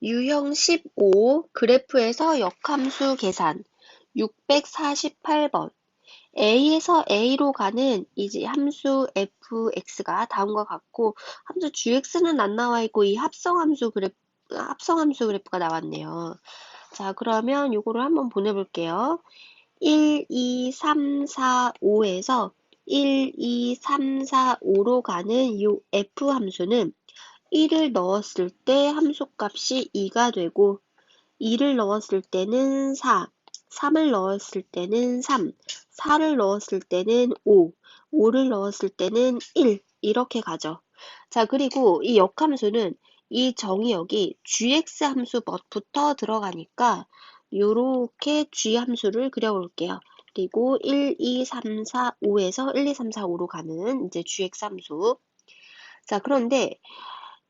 유형 15 그래프에서 역함수 계산 648번 A에서 A로 가는 이제 함수 fx가 다음과 같고 함수 gx는 안 나와 있고 이 합성함수 그래프가 나왔네요. 자, 그러면 요거를 한번 보내볼게요. 1, 2, 3, 4, 5에서 1, 2, 3, 4, 5로 가는 요 f 함수는 1을 넣었을 때 함수값이 2가 되고 2를 넣었을 때는 4, 3을 넣었을 때는 3, 4를 넣었을 때는 5, 5를 넣었을 때는 1 이렇게 가죠. 자, 그리고 이 역함수는 이 정의역이 gx 함수부터 들어가니까 요렇게 g 함수를 그려볼게요. 그리고 1, 2, 3, 4, 5에서 1, 2, 3, 4, 5로 가는 이제 gx 함수. 자, 그런데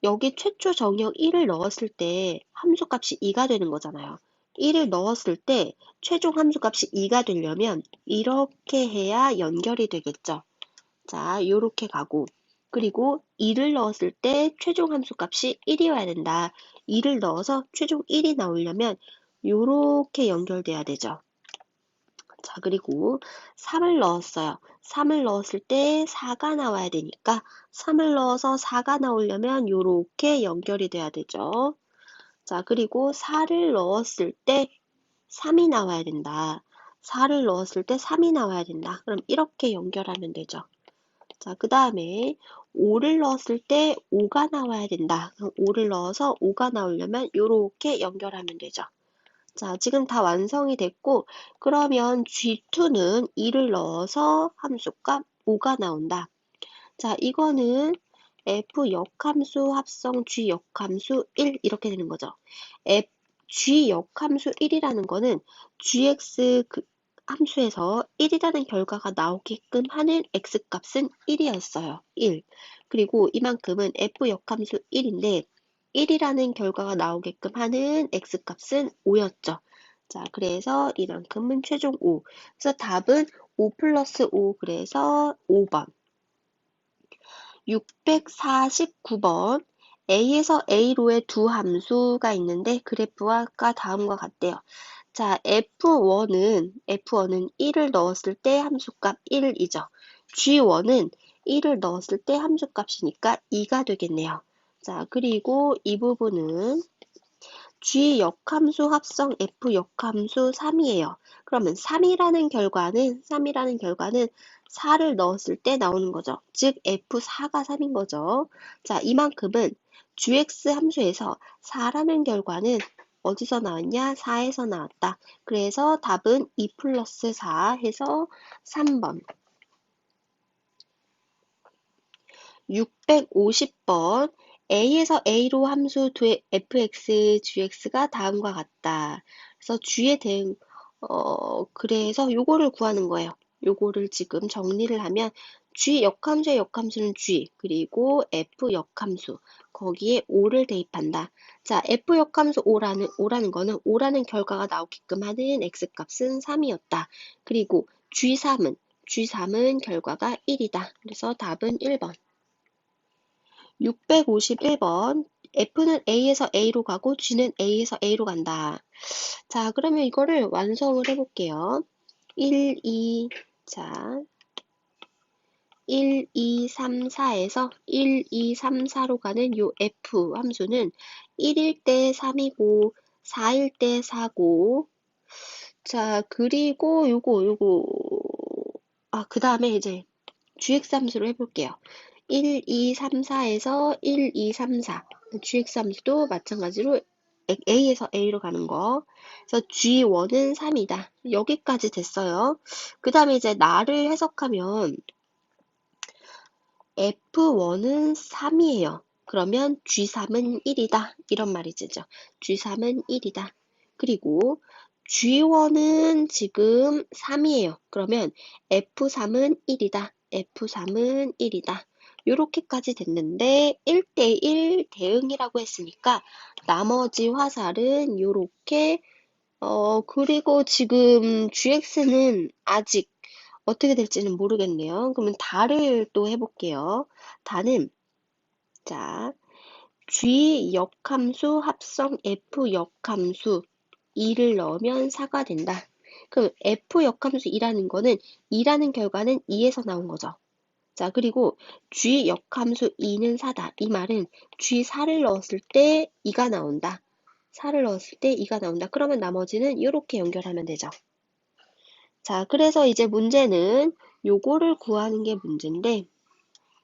여기 최초 정의역 1을 넣었을 때 함수값이 2가 되는 거잖아요. 1을 넣었을 때 최종 함수값이 2가 되려면 이렇게 해야 연결이 되겠죠. 자, 요렇게 가고 그리고 2를 넣었을 때 최종 함수값이 1이어야 된다. 2를 넣어서 최종 1이 나오려면 요렇게 연결돼야 되죠. 자, 그리고 3을 넣었어요. 3을 넣었을 때 4가 나와야 되니까 3을 넣어서 4가 나오려면 요렇게 연결이 돼야 되죠. 자, 그리고 4를 넣었을 때 3이 나와야 된다. 4를 넣었을 때 3이 나와야 된다. 그럼 이렇게 연결하면 되죠. 자, 그 다음에 5를 넣었을 때 5가 나와야 된다. 그럼 5를 넣어서 5가 나오려면 요렇게 연결하면 되죠. 자, 지금 다 완성이 됐고, 그러면 G2는 2를 넣어서 함수값 5가 나온다. 자, 이거는 F 역함수 합성 G 역함수 1 이렇게 되는 거죠. G 역함수 1이라는 거는 GX 함수에서 1이라는 결과가 나오게끔 하는 X값은 1이었어요. 1. 그리고 이만큼은 F 역함수 1인데 1이라는 결과가 나오게끔 하는 X값은 5였죠. 자, 그래서 이만큼은 최종 5. 그래서 답은 5 플러스 5, 그래서 5번. 649번. A에서 A로의 두 함수가 있는데 그래프가 다음과 같대요. 자, F1은 1을 넣었을 때 함수값 1이죠. G1은 1을 넣었을 때 함수값이니까 2가 되겠네요. 자, 그리고 이 부분은 G 역함수 합성 F 역함수 3이에요. 그러면 3이라는 결과는 4를 넣었을 때 나오는 거죠. 즉 F4가 3인 거죠. 자, 이만큼은 GX 함수에서 4라는 결과는 어디서 나왔냐? 4에서 나왔다. 그래서 답은 2 플러스 4 해서 3번. 650번. A에서 A로 함수 fx, gx가 다음과 같다. 그래서 g에 대응, 그래서 요거를 구하는 거예요. 요거를 지금 정리를 하면 g 역함수의 역함수는 g, 그리고 f 역함수, 거기에 5를 대입한다. 자, f 역함수 5라는 거는 5라는 결과가 나오게끔 하는 x값은 3이었다. 그리고 G3은 결과가 1이다. 그래서 답은 1번. 651번. F는 A에서 A로 가고 G는 A에서 A로 간다. 자, 그러면 이거를 완성을 해볼게요. 1, 2, 자, 1, 2, 3, 4에서 1, 2, 3, 4로 가는 요 F 함수는 1일 때 3이고 4일 때 4고, 자, 그리고 그 다음에 이제 GX 함수로 해볼게요. 1, 2, 3, 4에서 1, 2, 3, 4. GX 함수도 마찬가지로 A에서 A로 가는 거. 그래서 G1은 3이다. 여기까지 됐어요. 그 다음에 이제 나를 해석하면 F1은 3이에요. 그러면 G3은 1이다. 이런 말이 되죠. G3은 1이다. 그리고 G1은 지금 3이에요. 그러면 F3은 1이다. F3은 1이다. 요렇게까지 됐는데 1대1 대응이라고 했으니까 나머지 화살은 요렇게 그리고 지금 GX는 아직 어떻게 될지는 모르겠네요. 그러면 다를 또 해볼게요. 다는 자 G 역함수 합성 F 역함수 2를 넣으면 4가 된다. 그럼 F 역함수 2라는 거는 2라는 결과는 2에서 나온 거죠. 자, 그리고 G 역함수 2는 4다. 이 말은 G4를 넣었을 때 2가 나온다. 4를 넣었을 때 2가 나온다. 그러면 나머지는 이렇게 연결하면 되죠. 자, 그래서 이제 문제는 요거를 구하는 게 문제인데,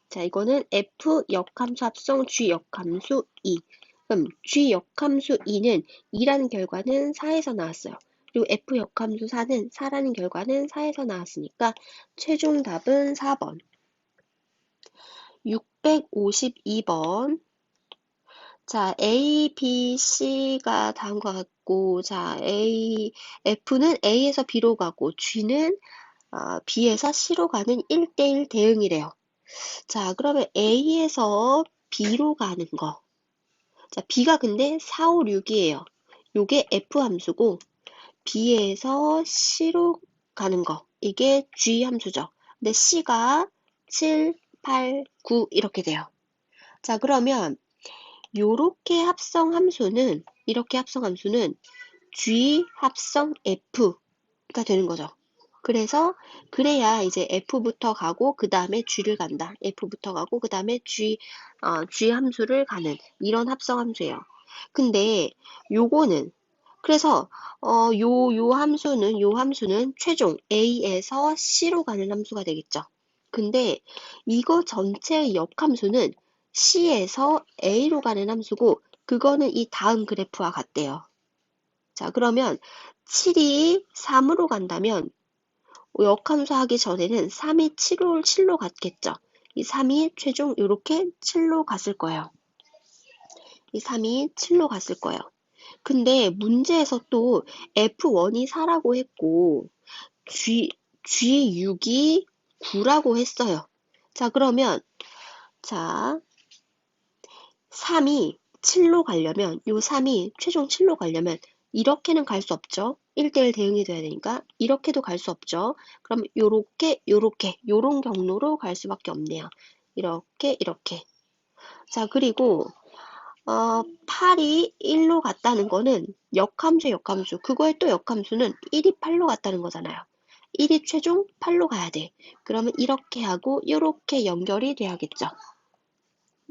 자, 이거는 F 역함수 합성 G 역함수 2. 그럼 G 역함수 2는 2라는 결과는 4에서 나왔어요. 그리고 F 역함수 4는 4라는 결과는 4에서 나왔으니까 최종 답은 4번. 652번. 자, A, B, C가 다음과 같고, 자, F는 A에서 B로 가고, G는 B에서 C로 가는 1대1 대응이래요. 자, 그러면 A에서 B로 가는 거. 자, B가 근데 4, 5, 6이에요. 요게 F 함수고, B에서 C로 가는 거. 이게 G 함수죠. 근데 C가 7, 8, 9 이렇게 돼요. 자, 그러면 요렇게 합성 함수는, 이렇게 합성 함수는 G 합성 F가 되는 거죠. 그래서 그래야 이제 F부터 가고 그 다음에 G를 간다. F부터 가고 그 다음에 G 함수를 가는 이런 합성 함수예요. 근데 요거는 그래서 요 함수는 최종 A에서 C로 가는 함수가 되겠죠. 근데 이거 전체의 역함수는 C에서 A로 가는 함수고 그거는 이 다음 그래프와 같대요. 자, 그러면 7이 3으로 간다면 역함수 하기 전에는 3이 7로 갔겠죠. 이 3이 최종 이렇게 7로 갔을 거예요. 이 3이 7로 갔을 거예요. 근데 문제에서 또 F1이 4라고 했고 G6이 9라고 했어요. 자, 그러면 자 3이 7로 가려면 요 3이 최종 7로 가려면 이렇게는 갈 수 없죠. 1대1 대응이 돼야 되니까 이렇게도 갈 수 없죠. 그럼 요렇게 요런 경로로 갈 수밖에 없네요. 이렇게 자, 그리고 8이 1로 갔다는 거는 역함수 그거의 또 역함수는 1이 8로 갔다는 거잖아요. 1이 최종 8로 가야 돼. 그러면 이렇게 하고 이렇게 연결이 돼야겠죠.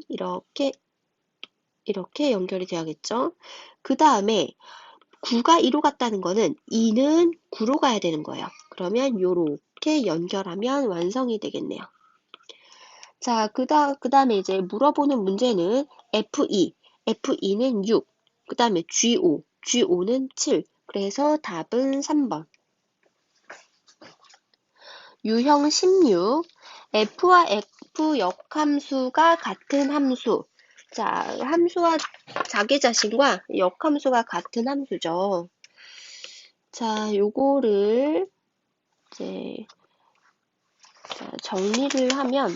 이렇게 연결이 돼야겠죠. 그 다음에 9가 2로 갔다는 거는 2는 9로 가야 되는 거예요. 그러면 요렇게 연결하면 완성이 되겠네요. 자, 그 다음에 이제 물어보는 문제는 F2는 6, 그 다음에 G5는 7. 그래서 답은 3번. 유형 16, F와 F 역함수가 같은 함수. 자, 함수와 자기 자신과 역함수가 같은 함수죠. 자, 요거를 이제 정리를 하면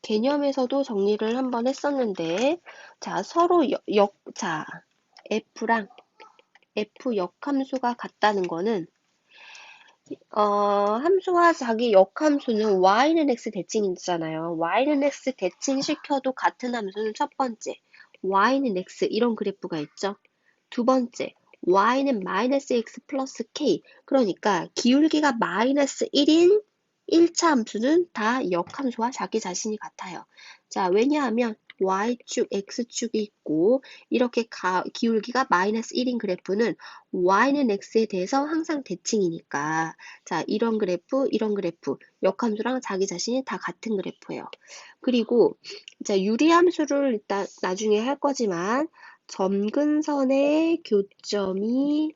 개념에서도 정리를 한번 했었는데 자, 서로 F랑 F 역함수가 같다는 거는 함수와 자기 역함수는 y는 x 대칭이잖아요. y는 x 대칭시켜도 같은 함수는 첫 번째, y는 x 이런 그래프가 있죠. 두 번째, y는 마이너스 x 플러스 k. 그러니까 기울기가 마이너스 1인 1차 함수는 다 역함수와 자기 자신이 같아요. 자, 왜냐하면 y축, x축이 있고 이렇게 기울기가 마이너스 1인 그래프는 y는 x에 대해서 항상 대칭이니까 자, 이런 그래프, 역함수랑 자기 자신이 다 같은 그래프예요. 그리고 자, 유리함수를 일단 나중에 할 거지만 점근선의 교점이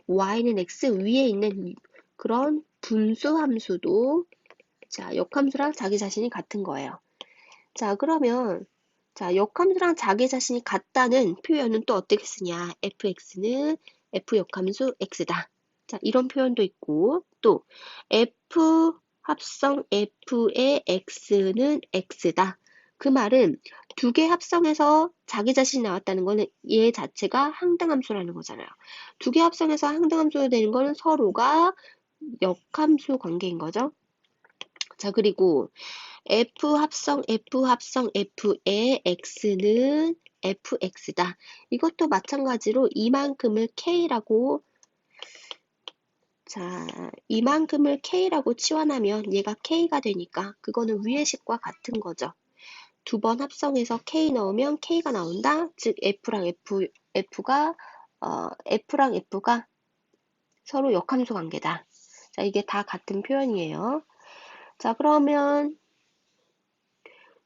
y는 x 위에 있는 그런 분수함수도 자, 역함수랑 자기 자신이 같은 거예요. 자, 그러면 자, 역함수랑 자기 자신이 같다는 표현은 또 어떻게 쓰냐? fx는 f 역함수 x다. 자, 이런 표현도 있고 또 f 합성 f의 x는 x다. 그 말은 두 개 합성해서 자기 자신이 나왔다는 거는 얘 자체가 항등함수라는 거잖아요. 두 개 합성해서 항등함수가 되는 거는 서로가 역함수 관계인 거죠. 자, 그리고 F 합성 F의 X는 fx다. 이것도 마찬가지로 이만큼을 K라고, 자, 이만큼을 K라고 치환하면 얘가 K가 되니까 그거는 위의 식과 같은 거죠. 두 번 합성해서 K 넣으면 K가 나온다. 즉 F랑 F가 서로 역함수 관계다. 자, 이게 다 같은 표현이에요. 자, 그러면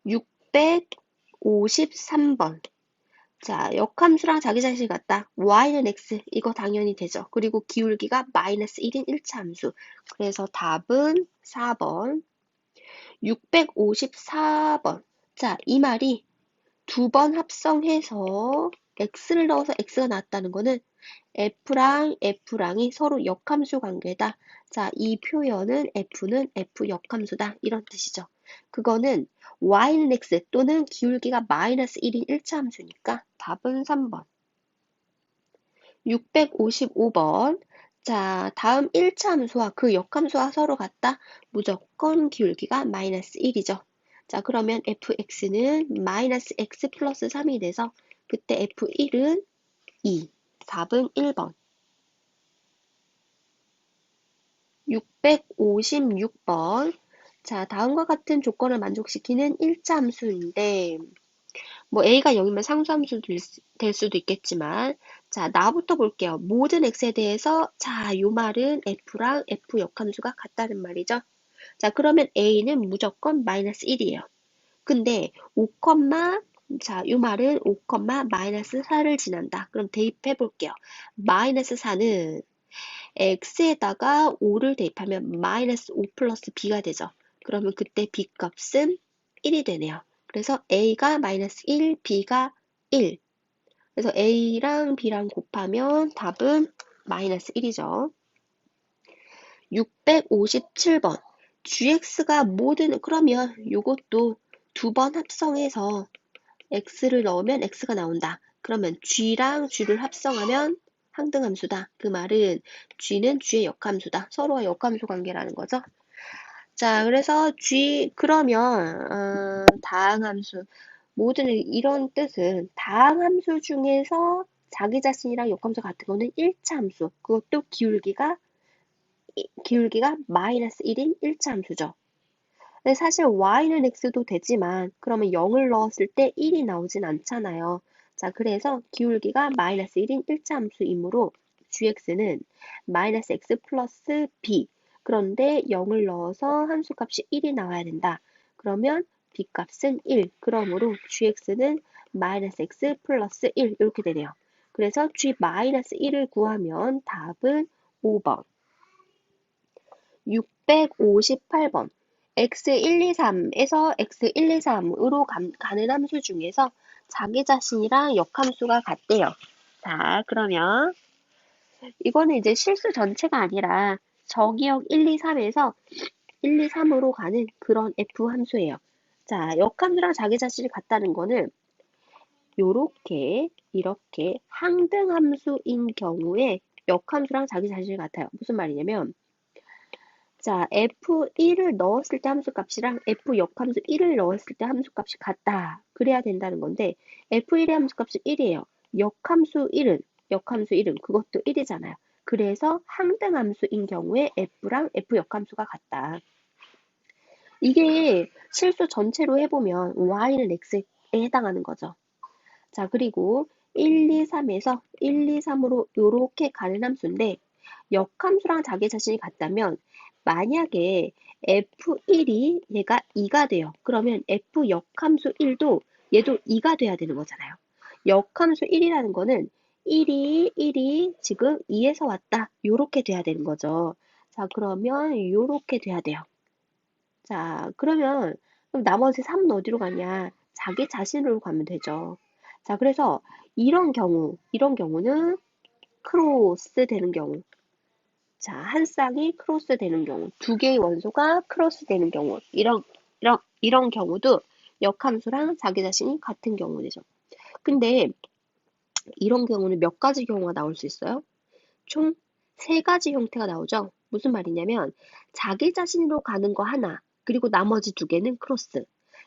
653번. 자, 역함수랑 자기 자신 같다. y는 x. 이거 당연히 되죠. 그리고 기울기가 마이너스 1인 1차 함수. 그래서 답은 4번. 654번. 자, 이 말이 두 번 합성해서 x를 넣어서 x가 나왔다는 거는 f랑 f랑이 서로 역함수 관계다. 자, 이 표현은 f는 f 역함수다. 이런 뜻이죠. 그거는 y는 x 또는 기울기가 마이너스 1인 1차 함수니까 답은 3번. 655번. 자, 다음 1차 함수와 그 역함수와 서로 같다. 무조건 기울기가 마이너스 1이죠. 자, 그러면 fx는 마이너스 x 플러스 3이 돼서 그때 f1은 2. 답은 1번. 656번. 자, 다음과 같은 조건을 만족시키는 1차 함수인데, 뭐 a가 0이면 상수함수 될 수도 있겠지만, 자, 나부터 볼게요. 모든 x에 대해서, 자, 요 말은 f랑 f 역함수가 같다는 말이죠. 자, 그러면 a는 무조건 마이너스 1이에요. 근데 5, 자, 요 말은 5, 마이너스 4를 지난다. 그럼 대입해 볼게요. 마이너스 4는 x에다가 5를 대입하면 마이너스 5 플러스 b가 되죠. 그러면 그때 b 값은 1이 되네요. 그래서 a가 마이너스 1, b가 1. 그래서 a랑 b랑 곱하면 답은 마이너스 1이죠. 657번. gx가 모든, 그러면 요것도 두 번 합성해서 x를 넣으면 x가 나온다. 그러면 g랑 g를 합성하면 항등함수다. 그 말은 g는 g의 역함수다. 서로가 역함수 관계라는 거죠. 자, 그래서 그러면 다항함수 모든 이런 뜻은 다항함수 중에서 자기 자신이랑 역함수 같은 거는 1차 함수. 그것도 기울기가 마이너스 1인 1차 함수죠. 근데 사실 y는 x도 되지만 그러면 0을 넣었을 때 1이 나오진 않잖아요. 자, 그래서 기울기가 마이너스 1인 1차 함수이므로 gx는 마이너스 x 플러스 b. 그런데 0을 넣어서 함수값이 1이 나와야 된다. 그러면 b 값은 1. 그러므로 gx는 마이너스 x 플러스 1 이렇게 되네요. 그래서 g 마이너스 1을 구하면 답은 5번. 658번. x123에서 x123으로 가는 함수 중에서 자기 자신이랑 역함수가 같대요. 자, 그러면 이거는 이제 실수 전체가 아니라 저기역 123에서 123으로 가는 그런 f 함수예요. 자, 역함수랑 자기 자신이 같다는 거는 요렇게 이렇게 항등함수인 경우에 역함수랑 자기 자신이 같아요. 무슨 말이냐면 자, F1을 넣었을 때 함수값이랑 F 역함수 1을 넣었을 때 함수값이 같다. 그래야 된다는 건데 F1의 함수값이 1이에요. 역함수 1은 그것도 1이잖아요. 그래서 항등함수인 경우에 F랑 F 역함수가 같다. 이게 실수 전체로 해보면 Y는 X에 해당하는 거죠. 자, 그리고 1, 2, 3에서 1, 2, 3으로 이렇게 가는 함수인데 역함수랑 자기 자신이 같다면 만약에 F1이 얘가 2가 돼요. 그러면 F 역함수 1도 얘도 2가 돼야 되는 거잖아요. 역함수 1이라는 거는 1이 지금 2에서 왔다. 요렇게 돼야 되는 거죠. 자, 그러면 요렇게 돼야 돼요. 자, 그러면 그럼 나머지 3은 어디로 가냐? 자기 자신으로 가면 되죠. 자, 그래서 이런 경우는 크로스 되는 경우. 자, 한 쌍이 크로스 되는 경우, 두 개의 원소가 크로스 되는 경우, 이런 경우도 역함수랑 자기 자신이 같은 경우죠. 근데 이런 경우는 몇 가지 경우가 나올 수 있어요? 총 세 가지 형태가 나오죠. 무슨 말이냐면 자기 자신으로 가는 거 하나, 그리고 나머지 두 개는 크로스.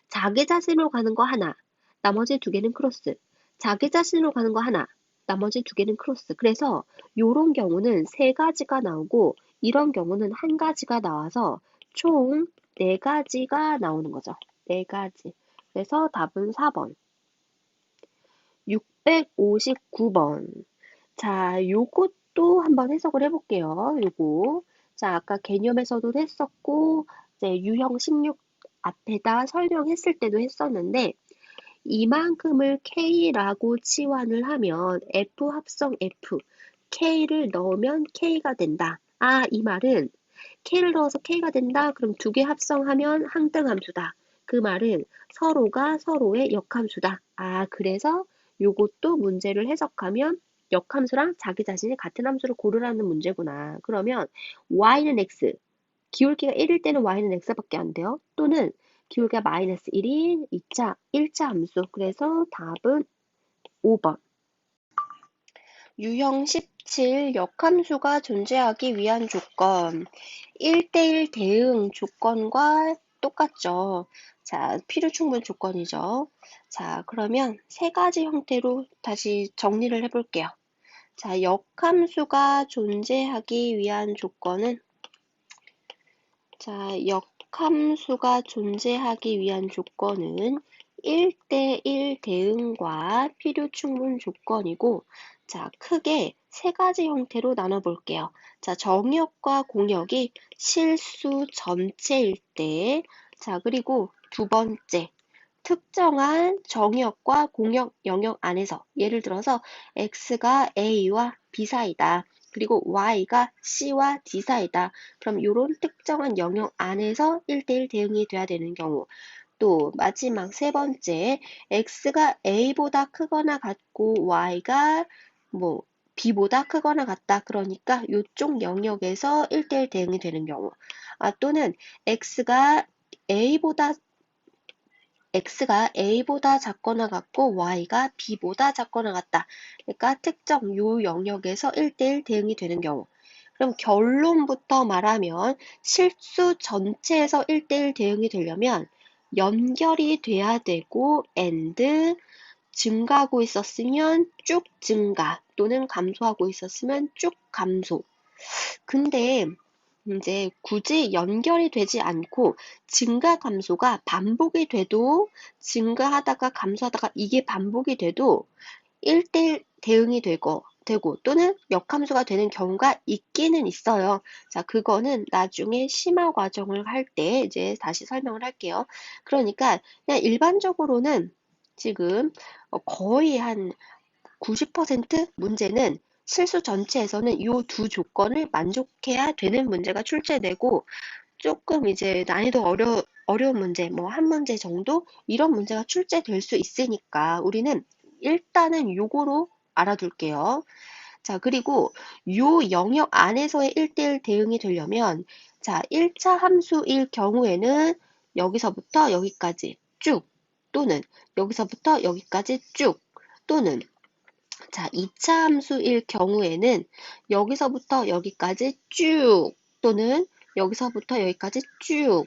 자기 자신으로 가는 거 하나, 나머지 두 개는 크로스. 자기 자신으로 가는 거 하나, 나머지 두 개는 크로스. 그래서 이런 경우는 세 가지가 나오고 이런 경우는 한 가지가 나와서 총 네 가지가 나오는 거죠. 네 가지. 그래서 답은 4번. 659번. 자, 요것도 한번 해석을 해볼게요. 요거. 자, 아까 개념에서도 했었고, 이제 유형 16 앞에다 설명했을 때도 했었는데, 이만큼을 K라고 치환을 하면 F 합성 F, K를 넣으면 K가 된다. 아, 이 말은 K를 넣어서 K가 된다. 그럼 두 개 합성하면 항등함수다. 그 말은 서로가 서로의 역함수다. 아, 그래서 요것도 문제를 해석하면 역함수랑 자기 자신이 같은 함수를 고르라는 문제구나. 그러면 y는 x, 기울기가 1일 때는 y는 x밖에 안 돼요. 또는 기울기가 마이너스 1인 1차 함수. 그래서 답은 5번. 유형 17 역함수가 존재하기 위한 조건. 1대1 대응 조건과 똑같죠. 자, 필요 충분 조건이죠. 자, 그러면 세 가지 형태로 다시 정리를 해볼게요. 자, 역함수가 존재하기 위한 조건은, 자, 역함수가 존재하기 위한 조건은 1대1 대응과 필요 충분 조건이고, 자, 크게 세 가지 형태로 나눠볼게요. 자, 정역과 공역이 실수 전체일 때, 자, 그리고 두 번째, 특정한 정역과 공역 영역 안에서, 예를 들어서 x가 a와 b 사이다. 그리고 y가 c와 d 사이다. 그럼 이런 특정한 영역 안에서 1대1 대응이 돼야 되는 경우. 또 마지막 세 번째, x가 a보다 크거나 같고 y가 뭐 b보다 크거나 같다. 그러니까 이쪽 영역에서 1대1 대응이 되는 경우. 아, 또는 x가 a보다 작거나 같고 y가 b보다 작거나 같다. 그러니까 특정 요 영역에서 1대1 대응이 되는 경우. 그럼 결론부터 말하면 실수 전체에서 1대1 대응이 되려면 연결이 돼야 되고 and 증가하고 있었으면 쭉 증가 또는 감소하고 있었으면 쭉 감소. 근데 이제 굳이 연결이 되지 않고 증가 감소가 반복이 돼도 증가하다가 감소하다가 이게 반복이 돼도 1대1 대응이 되고 또는 역함수가 되는 경우가 있기는 있어요. 자, 그거는 나중에 심화 과정을 할 때 이제 다시 설명을 할게요. 그러니까 그냥 일반적으로는 지금 거의 한 90% 문제는 실수 전체에서는 이 두 조건을 만족해야 되는 문제가 출제되고 조금 이제 난이도 어려운 문제, 뭐 한 문제 정도 이런 문제가 출제될 수 있으니까 우리는 일단은 요거로 알아둘게요. 자, 그리고 요 영역 안에서의 1대1 대응이 되려면 자, 1차 함수일 경우에는 여기서부터 여기까지 쭉 또는 여기서부터 여기까지 쭉 또는 자, 2차 함수일 경우에는 여기서부터 여기까지 쭉 또는 여기서부터 여기까지 쭉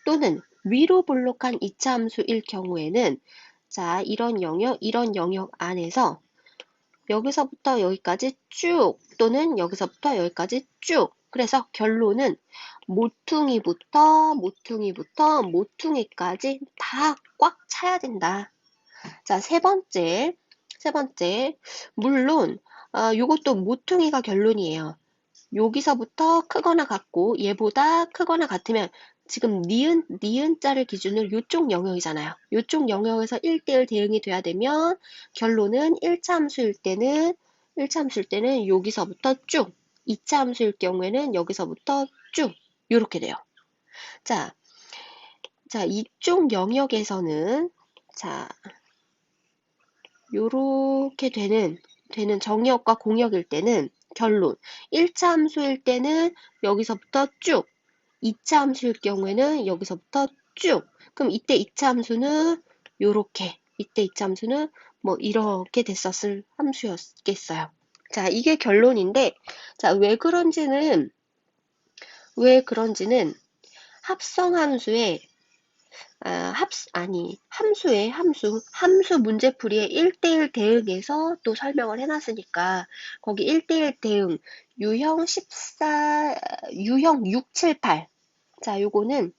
또는 위로 볼록한 2차 함수일 경우에는 자, 이런 영역 안에서 여기서부터 여기까지 쭉 또는 여기서부터 여기까지 쭉. 그래서 결론은 모퉁이부터 모퉁이까지 다 꽉 차야 된다. 자, 세 번째, 물론 요것도 모퉁이가 결론이에요. 여기서부터 크거나 같고 얘보다 크거나 같으면 지금 니은 자를 기준으로 요쪽 영역이잖아요. 요쪽 영역에서 1대1 대응이 돼야 되면 결론은 1차 함수일 때는 여기서부터 쭉, 2차 함수일 경우에는 여기서부터 쭉 이렇게 돼요. 자, 이쪽 영역에서는 자, 요렇게 되는 정역과 공역일 때는 결론 1차 함수일 때는 여기서부터 쭉 2차 함수일 경우에는 여기서부터 쭉 그럼 이때 2차 함수는 요렇게 이때 2차 함수는 뭐 이렇게 됐었을 함수였겠어요. 자, 이게 결론인데 자, 왜 그런지는 합성함수의 함수 문제풀이의 1대1 대응에서 또 설명을 해놨으니까, 거기 1대1 대응, 유형 678. 자, 요거는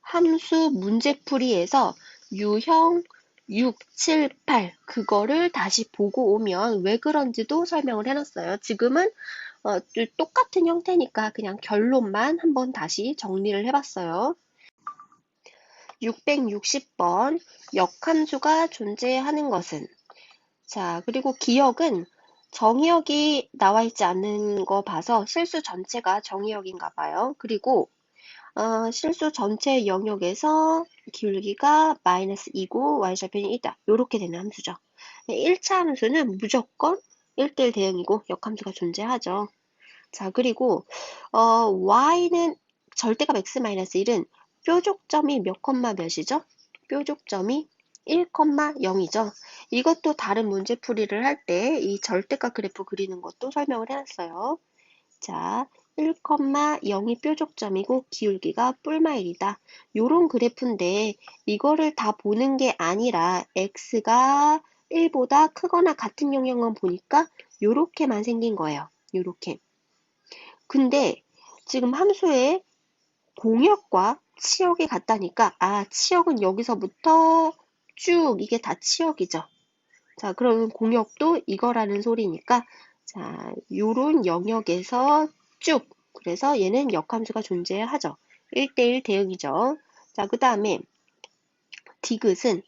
함수 문제풀이에서 유형 6, 7, 8, 그거를 다시 보고 오면 왜 그런지도 설명을 해놨어요. 지금은 똑같은 형태니까 그냥 결론만 한번 다시 정리를 해봤어요. 660번 역함수가 존재하는 것은. 자, 그리고 기억은 정의역이 나와 있지 않는 거 봐서 실수 전체가 정의역인가 봐요. 그리고 실수 전체 영역에서 기울기가 마이너스 2고 y절편이 있다. 이렇게 되는 함수죠. 1차 함수는 무조건 1대1 대응이고 역함수가 존재하죠. 자, 그리고 y는 절대값 x-1은 뾰족점이 몇 콤마 몇이죠? 뾰족점이 1,0이죠. 이것도 다른 문제풀이를 할 때 이 절대값 그래프 그리는 것도 설명을 해놨어요. 자, 1,0이 뾰족점이고 기울기가 뿔마일이다. 요런 그래프인데 이거를 다 보는 게 아니라 x가 1보다 크거나 같은 영역만 보니까 요렇게만 생긴 거예요. 요렇게. 근데 지금 함수의 공역과 치역이 같다니까 치역은 여기서부터 쭉 이게 다 치역이죠. 자, 그러면 공역도 이거라는 소리니까 자, 요런 영역에서 쭉 그래서 얘는 역함수가 존재하죠. 1대1 대응이죠. 자, 그 다음에 디귿은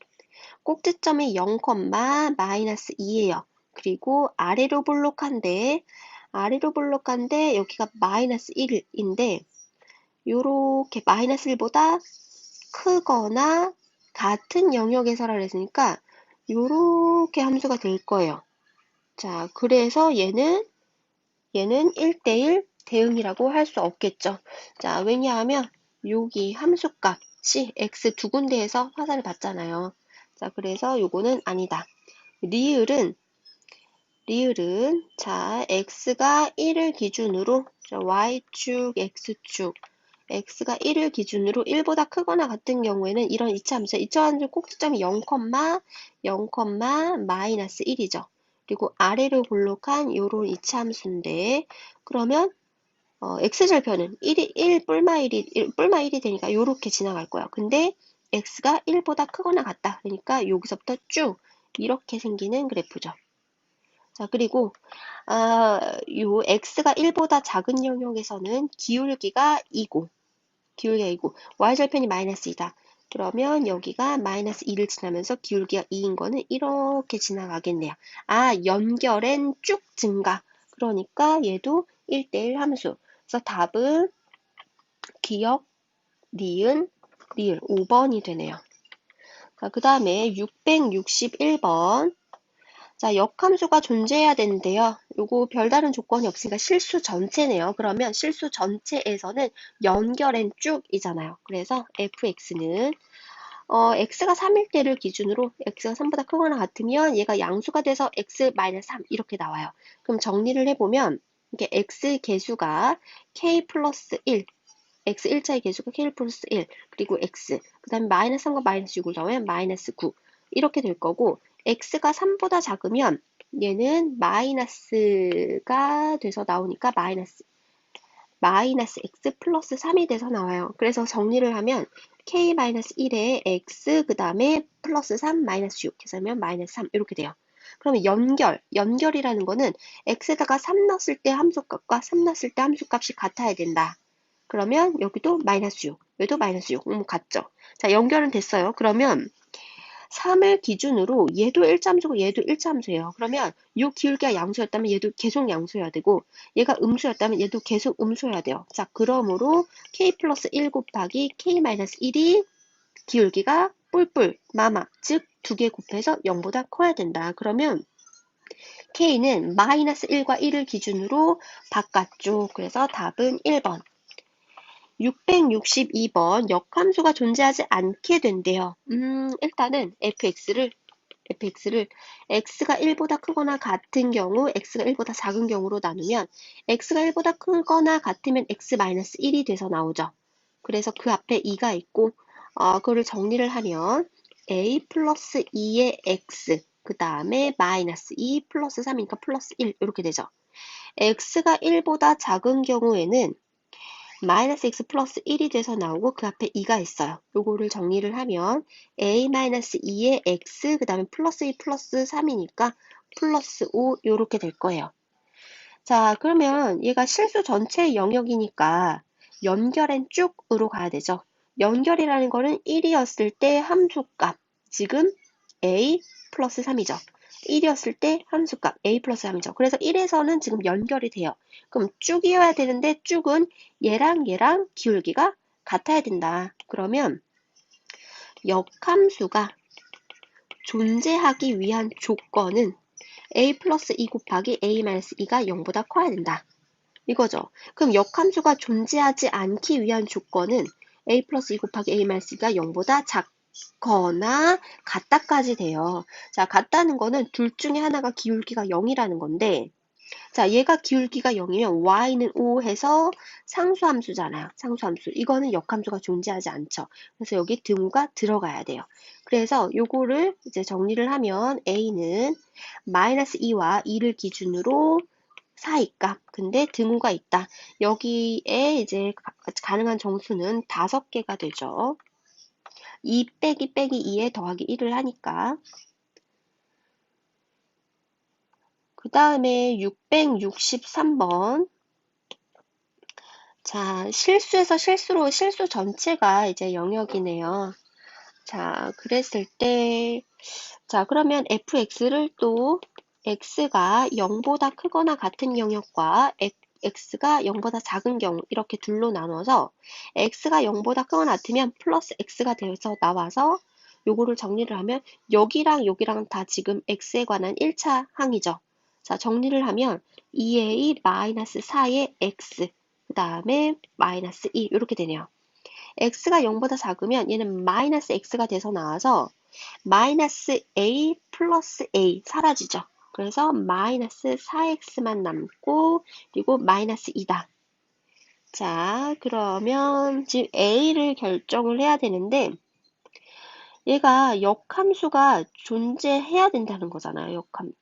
꼭지점이 0, 마이너스 2예요. 그리고 아래로 볼록한데 여기가 마이너스 1인데 요렇게 마이너스 1보다 크거나 같은 영역에서라 그랬으니까 요렇게 함수가 될 거예요. 자, 그래서 얘는 1대1 대응이라고 할 수 없겠죠. 자, 왜냐하면 여기 함수값이 x 두 군데에서 화살을 받잖아요. 자, 그래서 요거는 아니다. 리을은 자, x가 1을 기준으로 y축, x축 x가 1을 기준으로 1보다 크거나 같은 경우에는 이런 이차함수 꼭지점이 0, 마이너스 1이죠. 그리고 아래로 볼록한 요런 이차함수인데 그러면 x절편은 1 뿔마 1이 되니까 요렇게 지나갈 거예요. 근데 x가 1보다 크거나 같다. 그러니까 여기서부터 쭉 이렇게 생기는 그래프죠. 자, 그리고 요 x가 1보다 작은 영역에서는 기울기가 2고 y절편이 마이너스 2다. 그러면 여기가 마이너스 2를 지나면서 기울기가 2인 거는 이렇게 지나가겠네요. 연결엔 쭉 증가. 그러니까 얘도 1대1 함수. 그래서 답은 기역, 니은, 리을 5번이 되네요. 자, 그 다음에 661번. 자, 역함수가 존재해야 되는데요. 요거 별다른 조건이 없으니까 실수 전체네요. 그러면 실수 전체에서는 연결엔 쭉이잖아요. 그래서 fx는 x가 3일 때를 기준으로 x가 3보다 크거나 같으면 얘가 양수가 돼서 x-3 이렇게 나와요. 그럼 정리를 해보면 이게 x 개수가 k 플러스 1 x 1차의 개수가 k 플러스 1 그리고 x 그 다음에 마이너스 3과 마이너스 6을 넣으면 마이너스 9 이렇게 될 거고 x가 3보다 작으면 얘는 마이너스가 돼서 나오니까 마이너스 x 플러스 3이 돼서 나와요. 그래서 정리를 하면 k-1에 x 그 다음에 플러스 3 마이너스 6 해서 하면 마이너스 3 이렇게 돼요. 그러면 연결이라는 거는 x에다가 3 넣었을 때 함수값과 3 넣었을 때 함수값이 같아야 된다. 그러면 여기도 마이너스 6, 여기도 마이너스 6, 같죠? 자, 연결은 됐어요. 그러면 3을 기준으로 얘도 1참수고 얘도 1참수예요. 그러면 이 기울기가 양수였다면 얘도 계속 양수여야 되고 얘가 음수였다면 얘도 계속 음수여야 돼요. 자, 그러므로 k 플러스 1 곱하기 k 마이너스 1이 기울기가 뿔뿔, 마마, 즉 두 개 곱해서 0보다 커야 된다. 그러면 k는 마이너스 1과 1을 기준으로 바깥쪽, 그래서 답은 1번. 662번 역함수가 존재하지 않게 된대요. 일단은 fx를 fx를 x가 1보다 크거나 같은 경우, x가 1보다 작은 경우로 나누면 x가 1보다 크거나 같으면 x-1이 돼서 나오죠. 그래서 그 앞에 2가 있고 그거를 정리를 하면 a 플러스 2의 x 그 다음에 마이너스 2 플러스 3이니까 플러스 1 이렇게 되죠. x가 1보다 작은 경우에는 마이너스 x 플러스 1이 돼서 나오고 그 앞에 2가 있어요. 요거를 정리를 하면 a 마이너스 2의 x 그 다음에 플러스 2 플러스 3이니까 플러스 5 요렇게 될 거예요. 자, 그러면 얘가 실수 전체의 영역이니까 연결엔 쭉으로 가야 되죠. 연결이라는 거는 1이었을 때 함수값, 지금 a 플러스 3이죠. 1이었을 때 함수값 a 플러스 3이죠. 그래서 1에서는 지금 연결이 돼요. 그럼 쭉이어야 되는데 쭉은 얘랑 기울기가 같아야 된다. 그러면 역함수가 존재하기 위한 조건은 a 플러스 2 곱하기 a 마이너스 2가 0보다 커야 된다. 이거죠. 그럼 역함수가 존재하지 않기 위한 조건은 a 플러스 2 곱하기 a 마이너스 2가 0보다 작거나 같다까지 돼요. 자, 같다는 거는 둘 중에 하나가 기울기가 0이라는 건데, 자, 얘가 기울기가 0이면 y는 5 해서 상수함수잖아요. 상수함수. 이거는 역함수가 존재하지 않죠. 그래서 여기 등호가 들어가야 돼요. 그래서 요거를 이제 정리를 하면 a는 마이너스 2와 2를 기준으로 사이값. 근데 등호가 있다. 여기에 이제 가능한 정수는 5개가 되죠. 2 빼기 2에 더하기 1을 하니까. 그 다음에 663번. 자, 실수에서 실수로 실수 전체가 이제 영역이네요. 자, 그랬을 때, 자, 그러면 fx를 또 x가 0보다 크거나 같은 영역과 x가 0보다 작은 경우 이렇게 둘로 나눠서 x가 0보다 크거나 같으면 플러스 x가 되어서 나와서 요거를 정리를 하면 여기랑 여기랑 다 지금 x에 관한 1차 항이죠. 자, 정리를 하면 2a 마이너스 4의 x 그 다음에 마이너스 2 이렇게 되네요. x가 0보다 작으면 얘는 마이너스 x가 돼서 나와서 마이너스 a 플러스 a 사라지죠. 그래서 마이너스 4x만 남고 그리고 마이너스 2다. 자, 그러면 지금 a를 결정을 해야 되는데 얘가 역함수가 존재해야 된다는 거잖아요. 역함.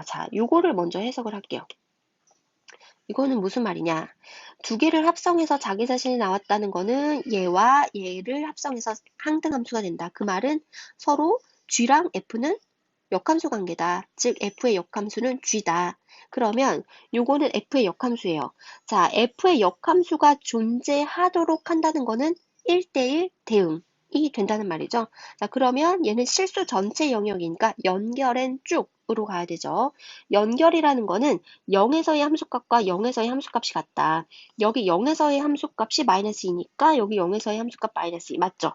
자, 요거를 먼저 해석을 할게요. 이거는 무슨 말이냐? 두 개를 합성해서 자기 자신이 나왔다는 거는 얘와 얘를 합성해서 항등함수가 된다. 그 말은 서로 G랑 F는 역함수 관계다. 즉 F의 역함수는 G다. 그러면 요거는 F의 역함수예요. 자, F의 역함수가 존재하도록 한다는 거는 1대1 대응이 된다는 말이죠. 자, 그러면 얘는 실수 전체 영역이니까 연결엔 쭉으로 가야 되죠. 연결이라는 거는 0에서의 함수값과 0에서의 함수값이 같다. 여기 0에서의 함수값이 마이너스 2니까 여기 0에서의 함수값 마이너스 2 맞죠?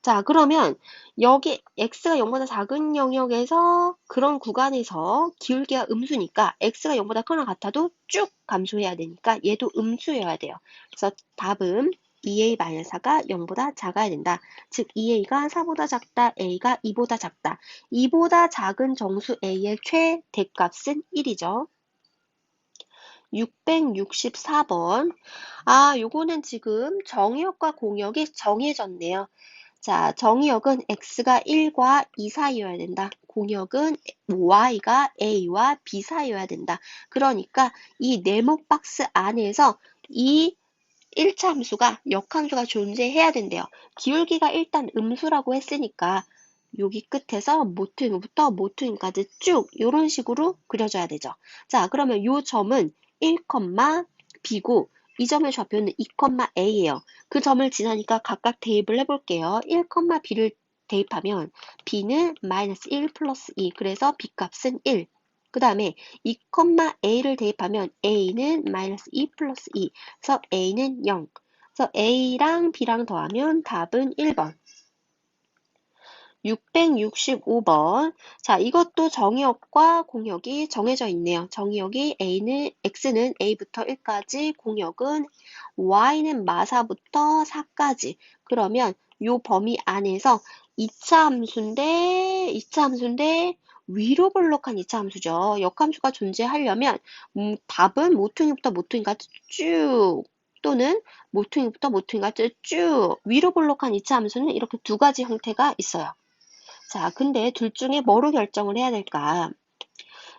자, 그러면 여기 x가 0보다 작은 영역에서 그런 구간에서 기울기가 음수니까 x가 0보다 크거나 같아도 쭉 감소해야 되니까 얘도 음수여야 돼요. 그래서 답은 2a-4가 0보다 작아야 된다. 즉 2a가 4보다 작다, a가 2보다 작다. 2보다 작은 정수 a의 최대값은 1이죠. 664번. 요거는 지금 정의역과 공역이 정해졌네요. 자, 정의역은 x가 1과 2 사이여야 된다. 공역은 y가 a와 b 사이여야 된다. 그러니까 이 네모 박스 안에서 이 1차 함수가 역함수가 존재해야 된대요. 기울기가 일단 음수라고 했으니까 여기 끝에서 모퉁이부터 모퉁이까지 쭉 이런 식으로 그려줘야 되죠. 자, 그러면 이 점은 1, b고 이 점의 좌표는 2, a예요. 그 점을 지나니까 각각 대입을 해볼게요. 1, b를 대입하면 b는 마이너스 1 플러스 2 그래서 b 값은 1. 그 다음에 2, a를 대입하면 a는 마이너스 2 플러스 2 그래서 a는 0. 그래서 a랑 b랑 더하면 답은 1번. 665번. 자, 이것도 정의역과 공역이 정해져 있네요. 정의역이 x는 a부터 1까지, 공역은 y는 마사부터 4까지. 그러면 이 범위 안에서 2차 함수인데 위로 볼록한 2차 함수죠. 역함수가 존재하려면 답은 모퉁이부터 모퉁이까지 쭉 또는 모퉁이부터 모퉁이까지 쭉 위로 볼록한 2차 함수는 이렇게 두 가지 형태가 있어요. 자, 근데 둘 중에 뭐로 결정을 해야 될까?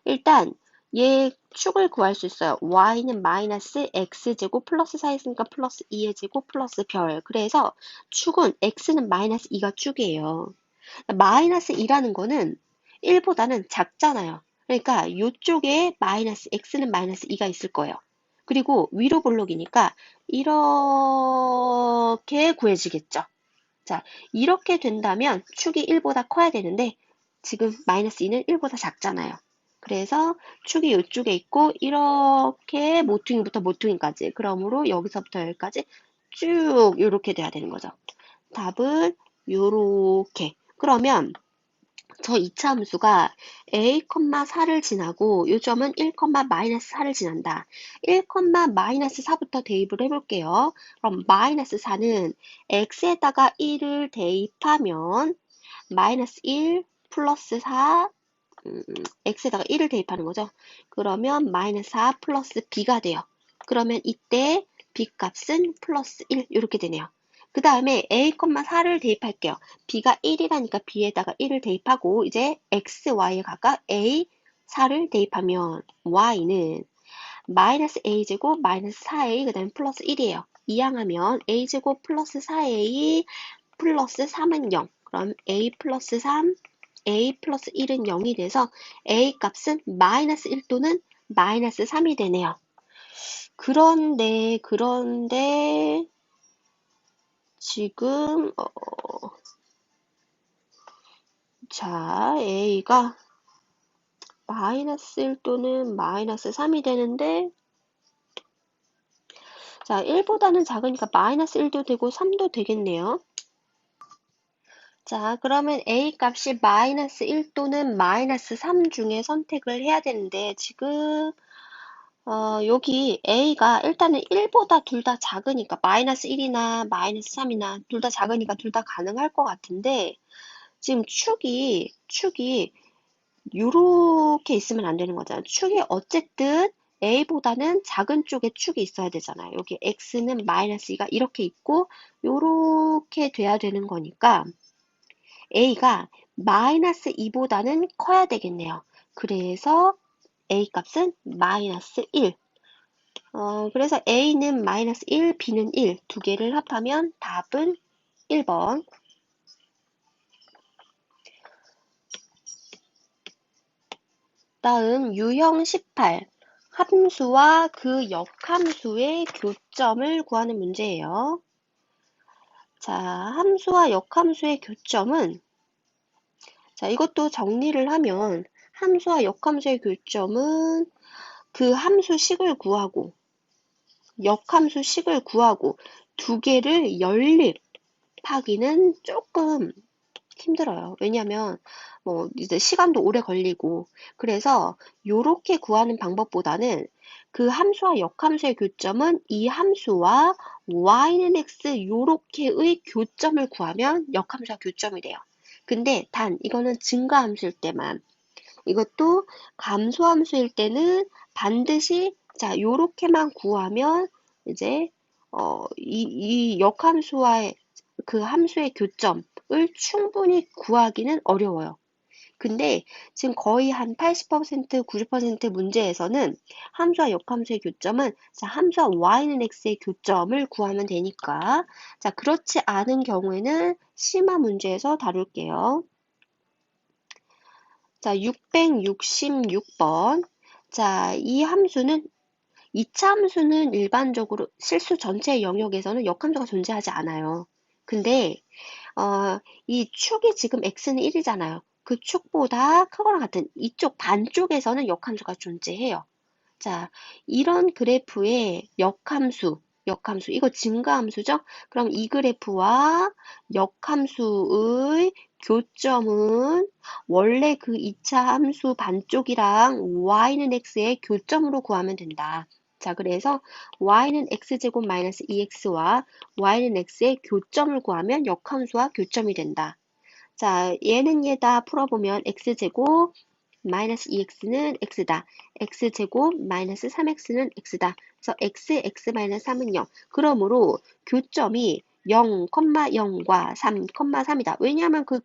일단 얘 축을 구할 수 있어요. y는 마이너스 x제곱 플러스 4 있으니까 플러스 2의 제곱 플러스 별. 그래서 축은 x는 마이너스 2가 축이에요. 마이너스 2라는 거는 1보다는 작잖아요. 그러니까 이쪽에 마이너스 x는 마이너스 2가 있을 거예요. 그리고 위로 볼록이니까 이렇게 구해지겠죠. 자, 이렇게 된다면 축이 1보다 커야 되는데 지금 마이너스 2는 1보다 작잖아요. 그래서 축이 이쪽에 있고 이렇게 모퉁이부터 모퉁이까지 그러므로 여기서부터 여기까지 쭉 이렇게 돼야 되는 거죠. 답은 요렇게. 그러면 저 2차 함수가 a, 4를 지나고 요점은 1, 마이너스 4를 지난다. 1, 마이너스 4부터 대입을 해볼게요. 그럼 마이너스 4는 x에다가 1을 대입하면 마이너스 1 플러스 4 x에다가 1을 대입하는 거죠. 그러면 마이너스 4 플러스 b가 돼요. 그러면 이때 b 값은 플러스 1 이렇게 되네요. 그 다음에 a, 4를 대입할게요. b가 1이라니까 b에다가 1을 대입하고 이제 x, y에 각각 a, 4를 대입하면 y는 마이너스 a제곱 마이너스 4a 그 다음에 플러스 1이에요. 이항하면 a제곱 플러스 4a 플러스 3은 0. 그럼 a 플러스 3 a 플러스 1은 0이 돼서 a 값은 마이너스 1 또는 마이너스 3이 되네요. 그런데 지금 자 a가 마이너스 1 또는 마이너스 3이 되는데 자 1보다는 작으니까 마이너스 1도 되고 3도 되겠네요. 자, 그러면 a 값이 마이너스 1 또는 마이너스 3 중에 선택을 해야 되는데 지금 여기 a가 일단은 1보다 둘 다 작으니까 마이너스 1이나 마이너스 3이나 둘 다 작으니까 둘 다 가능할 것 같은데 지금 축이 요렇게 있으면 안 되는 거잖아요. 축이 어쨌든 a보다는 작은 쪽에 축이 있어야 되잖아요. 여기 x는 마이너스 2가 이렇게 있고 요렇게 돼야 되는 거니까 a가 마이너스 2보다는 커야 되겠네요. 그래서 a 값은 마이너스 1. 그래서 a는 마이너스 1, b는 1. 두 개를 합하면 답은 1번. 다음 유형 18. 함수와 그 역함수의 교점을 구하는 문제예요. 자, 함수와 역함수의 교점은 자, 이것도 정리를 하면 함수와 역함수의 교점은 그 함수식을 구하고 역함수식을 구하고 두 개를 연립하기는 조금 힘들어요. 왜냐하면 뭐 이제 시간도 오래 걸리고 그래서 요렇게 구하는 방법보다는 그 함수와 역함수의 교점은 이 함수와 y는 x 요렇게의 교점을 구하면 역함수와 교점이 돼요. 근데 단 이거는 증가함수일 때만 이것도 감소함수일 때는 반드시 자 요렇게만 구하면 이제 이 역함수와의 그 함수의 교점을 충분히 구하기는 어려워요. 근데 지금 거의 한 80%, 90% 문제에서는 함수와 역함수의 교점은 자, 함수와 y는 x의 교점을 구하면 되니까 자, 그렇지 않은 경우에는 심화 문제에서 다룰게요. 자, 666번. 자, 이 함수는 2차 함수는 일반적으로 실수 전체 영역에서는 역함수가 존재하지 않아요. 근데 이 축이 지금 x는 1이잖아요. 그 축보다 크거나 같은 이쪽 반쪽에서는 역함수가 존재해요. 자, 이런 그래프의 역함수, 이거 증가함수죠? 그럼 이 그래프와 역함수의 교점은 원래 그 2차 함수 반쪽이랑 y는 x의 교점으로 구하면 된다. 자, 그래서 y는 x제곱 마이너스 2x와 y는 x의 교점을 구하면 역함수와 교점이 된다. 자, 얘는 얘다 풀어보면 x제곱 마이너스 2x는 x다. x제곱 마이너스 3x는 x다. 그래서 x 마이너스 3은 0. 그러므로 교점이 0,0과 3,3이다. 왜냐하면 그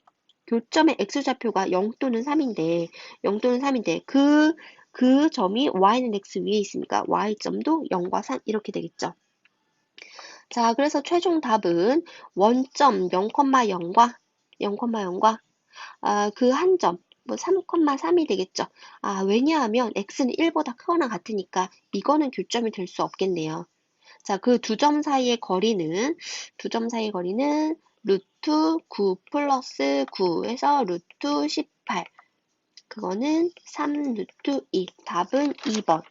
교점의 x좌표가 0 또는 3인데, 0 또는 3인데, 그 점이 y는 x 위에 있으니까 y점도 0과 3 이렇게 되겠죠. 자, 그래서 최종 답은 원점 0,0과 그 한 점, 뭐 3,3이 되겠죠. 왜냐하면 x는 1보다 크거나 같으니까 이거는 교점이 될 수 없겠네요. 자, 그 두 점 사이의 거리는 루트 9 플러스 9에서 루트 18. 그거는 3 루트 2. 답은 2번.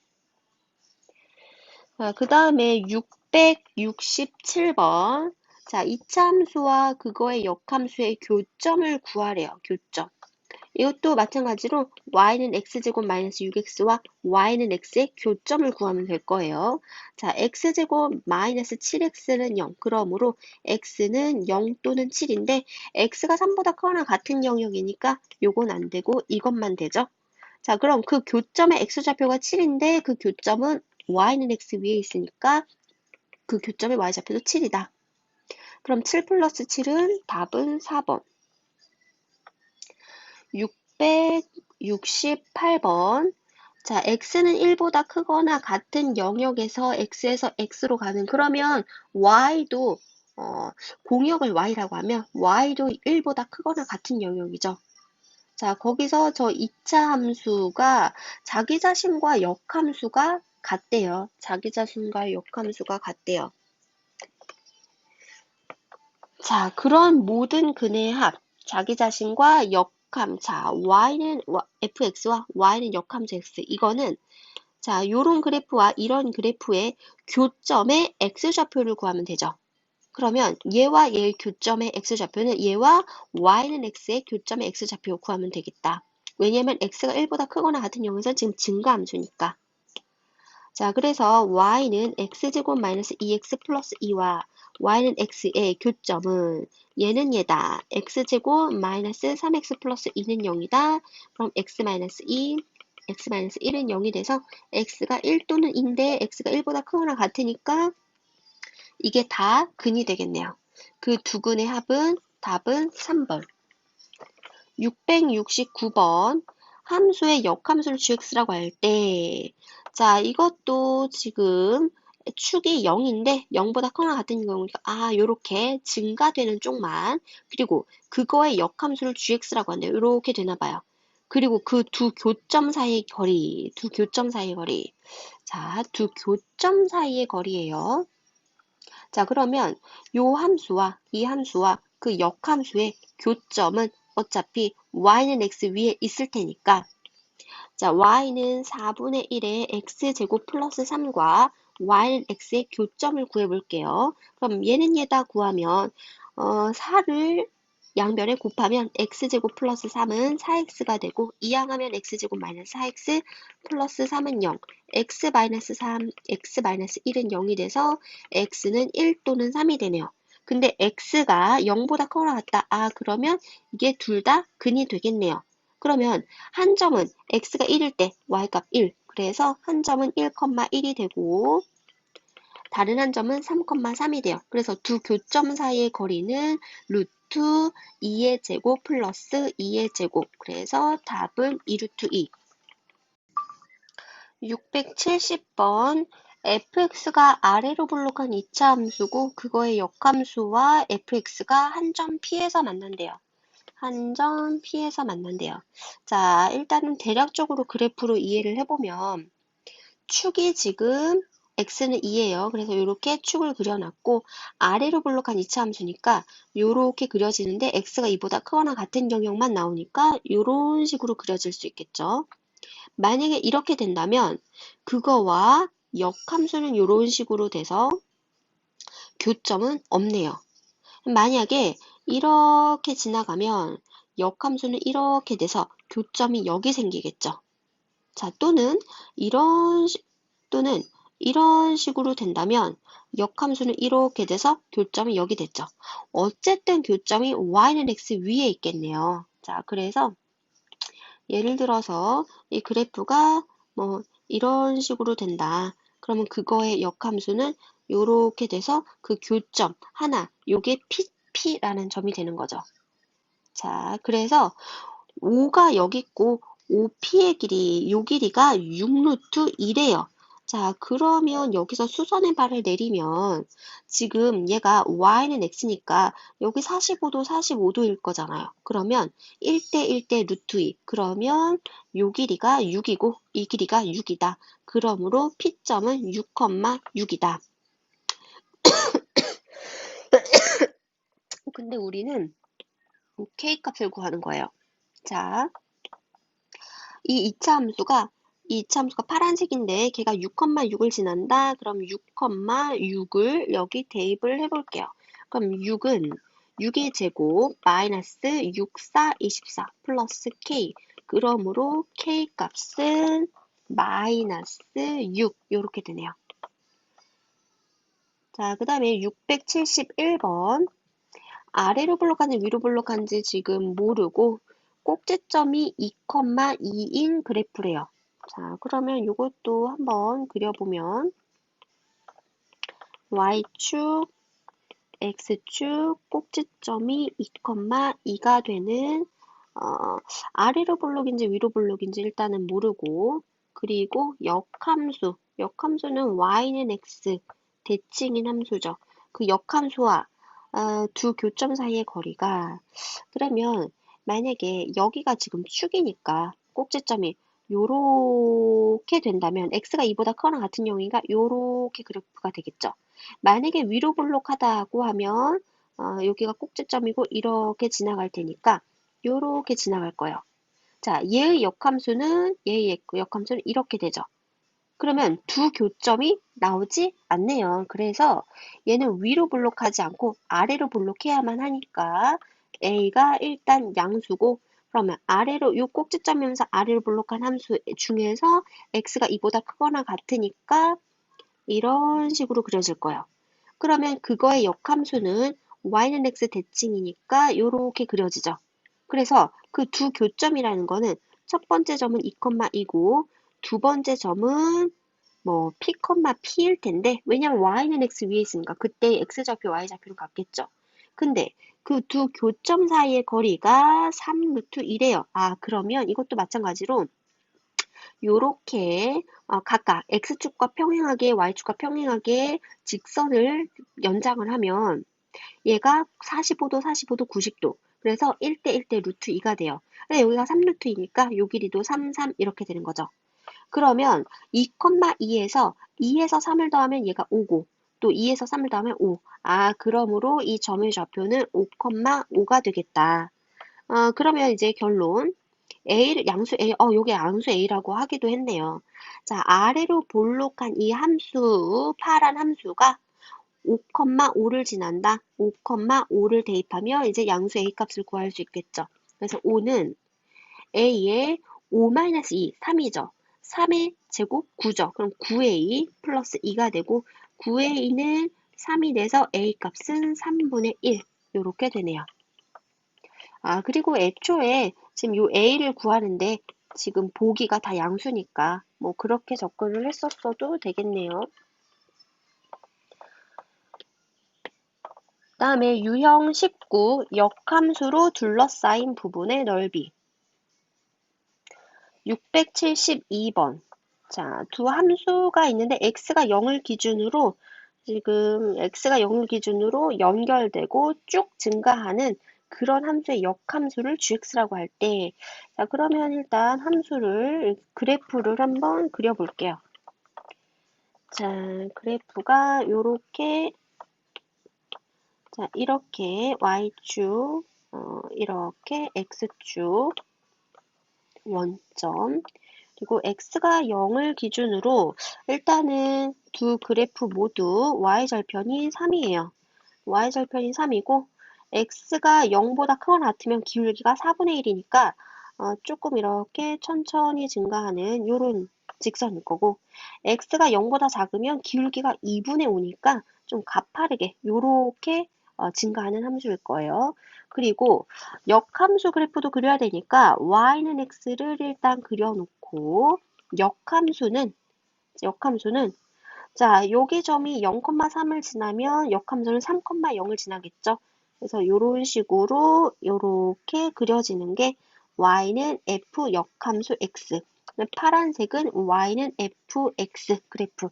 그 다음에 667번. 자, 이차 함수와 그거의 역함수의 교점을 구하래요. 교점. 이것도 마찬가지로 y는 x제곱 마이너스 6x와 y는 x의 교점을 구하면 될 거예요. 자, x제곱 마이너스 7x는 0. 그러므로 x는 0 또는 7인데 x가 3보다 크거나 같은 영역이니까 요건 안 되고 이것만 되죠. 자, 그럼 그 교점의 x좌표가 7인데 그 교점은 y는 x 위에 있으니까 그 교점의 y좌표도 7이다. 그럼 7 플러스 7은 답은 4번. 668번. 자, x는 1보다 크거나 같은 영역에서 x에서 x로 가는, 그러면 y도 공역을 y라고 하면 y도 1보다 크거나 같은 영역이죠. 자, 거기서 저 2차 함수가 자기 자신과 역함수가 같대요. 자기 자신과 역함수가 같대요. 자, 그런 모든 근의 합, 자기 자신과 역함, 자, y는 fx와 y는 역함수 x, 이거는 자, 요런 그래프와 이런 그래프의 교점의 x좌표를 구하면 되죠. 그러면 얘와 얘의 교점의 x좌표는 얘와 y는 x의 교점의 x좌표 구하면 되겠다. 왜냐면 x가 1보다 크거나 같은 영역에서 지금 증가함수니까. 자, 그래서 y는 x제곱 마이너스 2x 플러스 2와 y는 x의 교점은 얘는 얘다. x제곱 마이너스 3x 플러스 2는 0이다. 그럼 x 마이너스 2, x 마이너스 1은 0이 돼서 x가 1 또는 2인데 x가 1보다 크거나 같으니까 이게 다 근이 되겠네요. 그 두 근의 합은 답은 3번. 669번. 함수의 역함수를 gx라고 할 때, 자, 이것도 지금 축이 0인데 0보다 크거나 같은 경우니까 요렇게 증가되는 쪽만, 그리고 그거의 역함수를 gx라고 한대요. 요렇게 되나 봐요. 그리고 그 두 교점 사이의 거리, 자, 두 교점 사이의 거리예요. 자, 그러면 요 함수와 이 함수와 그 역함수의 교점은 어차피 y는 x 위에 있을 테니까, 자, y는 4분의 1의 x제곱 플러스 3과 y는 x의 교점을 구해볼게요. 그럼 얘는 얘다 구하면 4를 양변에 곱하면 x제곱 플러스 3은 4x가 되고, 이항하면 x제곱 마이너스 4x 플러스 3은 0, x 마이너스 3, x 마이너스 1은 0이 돼서 x는 1 또는 3이 되네요. 근데 x가 0보다 크거나 같다. 그러면 이게 둘 다 근이 되겠네요. 그러면 한 점은 x가 1일 때 y값 1, 그래서 한 점은 1,1이 되고 다른 한 점은 3,3이 돼요. 그래서 두 교점 사이의 거리는 루트 2의 제곱 플러스 2의 제곱, 그래서 답은 2루트 2. 670번. fx가 아래로 블록한 2차 함수고 그거의 역함수와 fx가 한 점 P에서 만난대요. 한 점 P에서 만난대요. 자, 일단은 대략적으로 그래프로 이해를 해보면 축이 지금 x는 2예요. 그래서 이렇게 축을 그려놨고 아래로 블록한 2차 함수니까 이렇게 그려지는데 x가 2보다 크거나 같은 영역만 나오니까 이런 식으로 그려질 수 있겠죠. 만약에 이렇게 된다면 그거와 역함수는 이런 식으로 돼서 교점은 없네요. 만약에 이렇게 지나가면 역함수는 이렇게 돼서 교점이 여기 생기겠죠. 자, 또는 이런 식으로 된다면 역함수는 이렇게 돼서 교점이 여기 됐죠. 어쨌든 교점이 y는 x 위에 있겠네요. 자, 그래서 예를 들어서 이 그래프가 뭐 이런 식으로 된다. 그러면 그거의 역함수는 요렇게 돼서 그 교점 하나, 요게 P라는 점이 되는 거죠. 자, 그래서 5가 여기 있고 5P의 길이, 요 길이가 6루트 1이에요. 자, 그러면 여기서 수선의 발을 내리면 지금 얘가 y는 x니까 여기 45도, 45도일 거잖아요. 그러면 1대 1대 루트 2. 그러면 요 길이가 6이고 이 길이가 6이다. 그러므로 P점은 6,6이다. 근데 우리는 K 값을 구하는 거예요. 자, 이 2차 함수가 파란색인데 걔가 6,6을 지난다. 그럼 6,6을 여기 대입을 해볼게요. 그럼 6은 6의 제곱 마이너스 6, 4, 24 플러스 K. 그러므로 K 값은 마이너스 6 이렇게 되네요. 자, 그 다음에 671번. 아래로 블록한지 위로 블록한지 지금 모르고 꼭지점이 2,2인 그래프래요. 자, 그러면 이것도 한번 그려보면 y축, x축, 꼭지점이 2,2가 되는 아래로 블록인지 위로 블록인지 일단은 모르고 그리고 역함수는 y는 x, 대칭인 함수죠. 그 역함수와 두 교점 사이의 거리가 그러면 만약에 여기가 지금 축이니까 꼭지점이 요렇게 된다면 x가 2보다 크거나 같은 경우니까 요렇게 그래프가 되겠죠. 만약에 위로 블록하다고 하면 여기가 꼭지점이고 이렇게 지나갈 테니까 요렇게 지나갈 거예요. 자, 얘의 역함수는 이렇게 되죠. 그러면 두 교점이 나오지 않네요. 그래서 얘는 위로 블록하지 않고 아래로 블록해야만 하니까 A가 일단 양수고 그러면 아래로 요 꼭지점이면서 아래로 블록한 함수 중에서 X가 2보다 크거나 같으니까 이런 식으로 그려질 거예요. 그러면 그거의 역함수는 y는 x 대칭이니까 이렇게 그려지죠. 그래서 그 두 교점이라는 거는 첫 번째 점은 2,2고 두 번째 점은 뭐 p, p일 텐데 왜냐면 y는 x 위에 있으니까 그때 x좌표, y좌표는 같겠죠. 근데 그 두 교점 사이의 거리가 3루트 1이에요. 아, 그러면 이것도 마찬가지로 요렇게 각각 x축과 평행하게 y축과 평행하게 직선을 연장을 하면 얘가 45도, 45도, 90도. 그래서 1대 1대 루트 2가 돼요. 근데 여기가 3루트이니까 요 길이도 3, 3 이렇게 되는 거죠. 그러면 2,2에서 2에서 3을 더하면 얘가 5고 또 2에서 3을 더하면 5. 아, 그러므로 이 점의 좌표는 5,5가 되겠다. 그러면 이제 결론. 양수 A, 요게 양수 A라고 하기도 했네요. 자, 아래로 볼록한 이 함수, 파란 함수가 5,5를 지난다. 5,5를 대입하면 이제 양수 A 값을 구할 수 있겠죠. 그래서 5는 A의 5-2, 3이죠. 3의 제곱 9죠. 그럼 9A 플러스 2가 되고 9A는 3이 돼서 A 값은 3분의 1 이렇게 되네요. 아, 그리고 애초에 지금 요 A를 구하는데 지금 보기가 다 양수니까 뭐 그렇게 접근을 했었어도 되겠네요. 다음에 유형 19, 역함수로 둘러싸인 부분의 넓이. 672번. 자, 두 함수가 있는데 x가 0을 기준으로 지금 x가 0을 기준으로 연결되고 쭉 증가하는 그런 함수의 역함수를 gx라고 할 때, 자, 그러면 일단 그래프를 한번 그려볼게요. 자, 그래프가 요렇게, 자, 이렇게 y축, 이렇게 x축, 원점, 그리고 x가 0을 기준으로 일단은 두 그래프 모두 y절편이 3이에요. y절편이 3이고 x가 0보다 크거나 같으면 기울기가 4분의 1이니까 조금 이렇게 천천히 증가하는 요런 직선일 거고 x가 0보다 작으면 기울기가 2분의 5니까 좀 가파르게 요렇게 증가하는 함수일 거예요. 그리고 역함수 그래프도 그려야 되니까 y는 x를 일단 그려놓고 역함수는 자, 여기 점이 0,3을 지나면 역함수는 3,0을 지나겠죠. 그래서 이런 식으로 이렇게 그려지는 게 y는 f 역함수 x, 파란색은 y는 fx 그래프.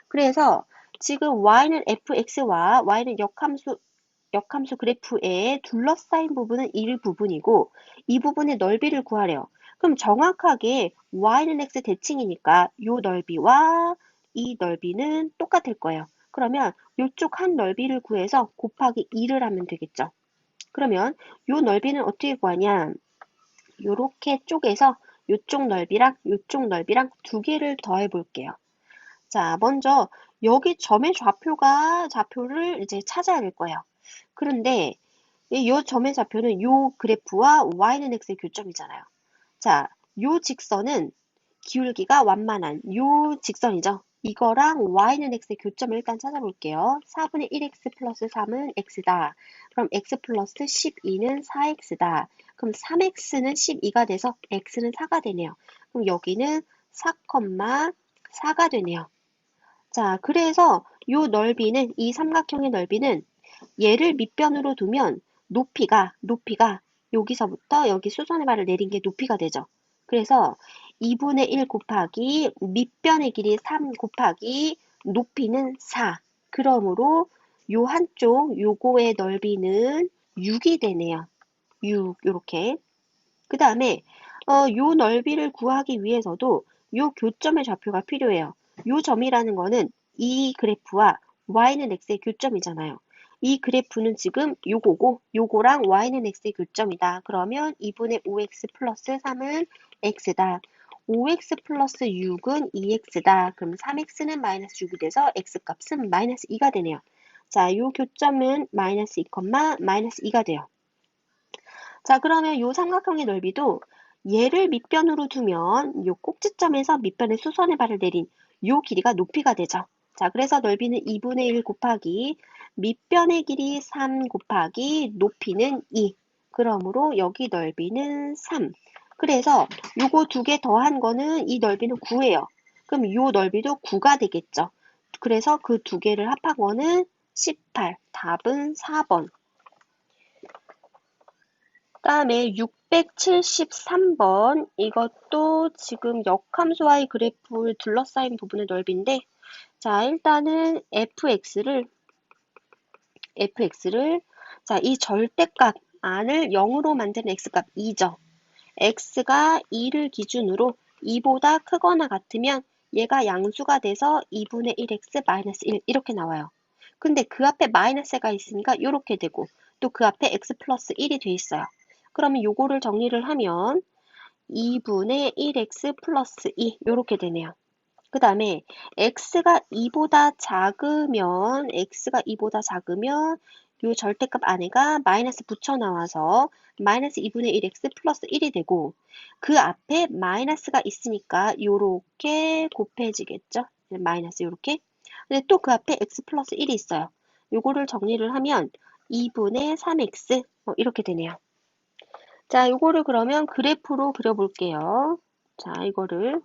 그래서 지금 y는 fx와 y는 역함수 그래프에 둘러싸인 부분은 일부분이고 이 부분의 넓이를 구하래요. 그럼 정확하게 y는 x 대칭이니까 이 넓이와 이 넓이는 똑같을 거예요. 그러면 이쪽 한 넓이를 구해서 곱하기 2를 하면 되겠죠. 그러면 이 넓이는 어떻게 구하냐? 요렇게 쪼개서 이쪽 넓이랑 두 개를 더해 볼게요. 자, 먼저 여기 점의 좌표를 이제 찾아야 될 거예요. 그런데 이 점의 좌표는 요 그래프와 y는 x의 교점이잖아요. 자, 요 직선은 기울기가 완만한 요 직선이죠. 이거랑 y는 x의 교점을 일단 찾아볼게요. 4분의 1x 플러스 3은 x다. 그럼 x 플러스 12는 4x다. 그럼 3x는 12가 돼서 x는 4가 되네요. 그럼 여기는 4,4가 되네요. 자, 그래서 이 삼각형의 넓이는 얘를 밑변으로 두면 높이가 여기서부터 여기 수선의 발을 내린 게 높이가 되죠. 그래서 2분의 1 곱하기 밑변의 길이 3 곱하기 높이는 4. 그러므로 요 한쪽 요거의 넓이는 6이 되네요. 6 요렇게. 그 다음에 요 넓이를 구하기 위해서도 요 교점의 좌표가 필요해요. 요 점이라는 거는 이 그래프와 y는 x의 교점이잖아요. 이 그래프는 지금 요거고 요거랑 y는 x의 교점이다. 그러면 2분의 5x 플러스 3은 x다. 5x 플러스 6은 2x다. 그럼 3x는 마이너스 6이 돼서 x값은 마이너스 2가 되네요. 자, 요 교점은 마이너스 2, 마이너스 2가 돼요. 자, 그러면 요 삼각형의 넓이도 얘를 밑변으로 두면 요 꼭지점에서 밑변에 수선의 발을 내린 요 길이가 높이가 되죠. 자, 그래서 넓이는 2분의 1 곱하기 밑변의 길이 3 곱하기 높이는 2. 그러므로 여기 넓이는 3. 그래서 요거 두 개 더한 거는 이 넓이는 9예요. 그럼 요 넓이도 9가 되겠죠. 그래서 그 두 개를 합한 거는 18. 답은 4번. 다음에 673번 이것도 지금 역함수와의 그래프를 둘러싸인 부분의 넓이인데 자 일단은 fx를 자 이 절대값 안을 0으로 만드는 x값 2죠. x가 2를 기준으로 2보다 크거나 같으면 얘가 양수가 돼서 2분의 1x 마이너스 1 이렇게 나와요. 근데 그 앞에 마이너스가 있으니까 이렇게 되고 또 그 앞에 x 플러스 1이 돼 있어요. 그러면 요거를 정리를 하면 2분의 1x 플러스 2 이렇게 되네요. 그 다음에 x가 2보다 작으면 요 절대값 안에가 마이너스 붙여 나와서 마이너스 2분의 1x 플러스 1이 되고 그 앞에 마이너스가 있으니까 요렇게 곱해지겠죠. 마이너스 요렇게. 근데 또 그 앞에 x 플러스 1이 있어요. 요거를 정리를 하면 2분의 3x 이렇게 되네요. 자, 요거를 그러면 그래프로 그려볼게요. 자, 이거를.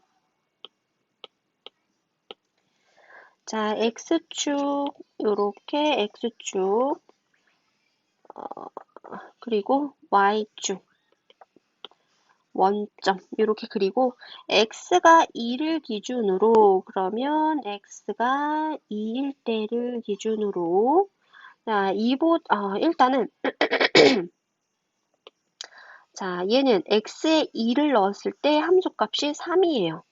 자, x축, 요렇게 x축, 그리고 y축, 원점, 이렇게 그리고 x가 2를 기준으로, 그러면 x가 2일 때를 기준으로, 자, 일단은, 자, 얘는 x에 2를 넣었을 때 함수값이 3이에요.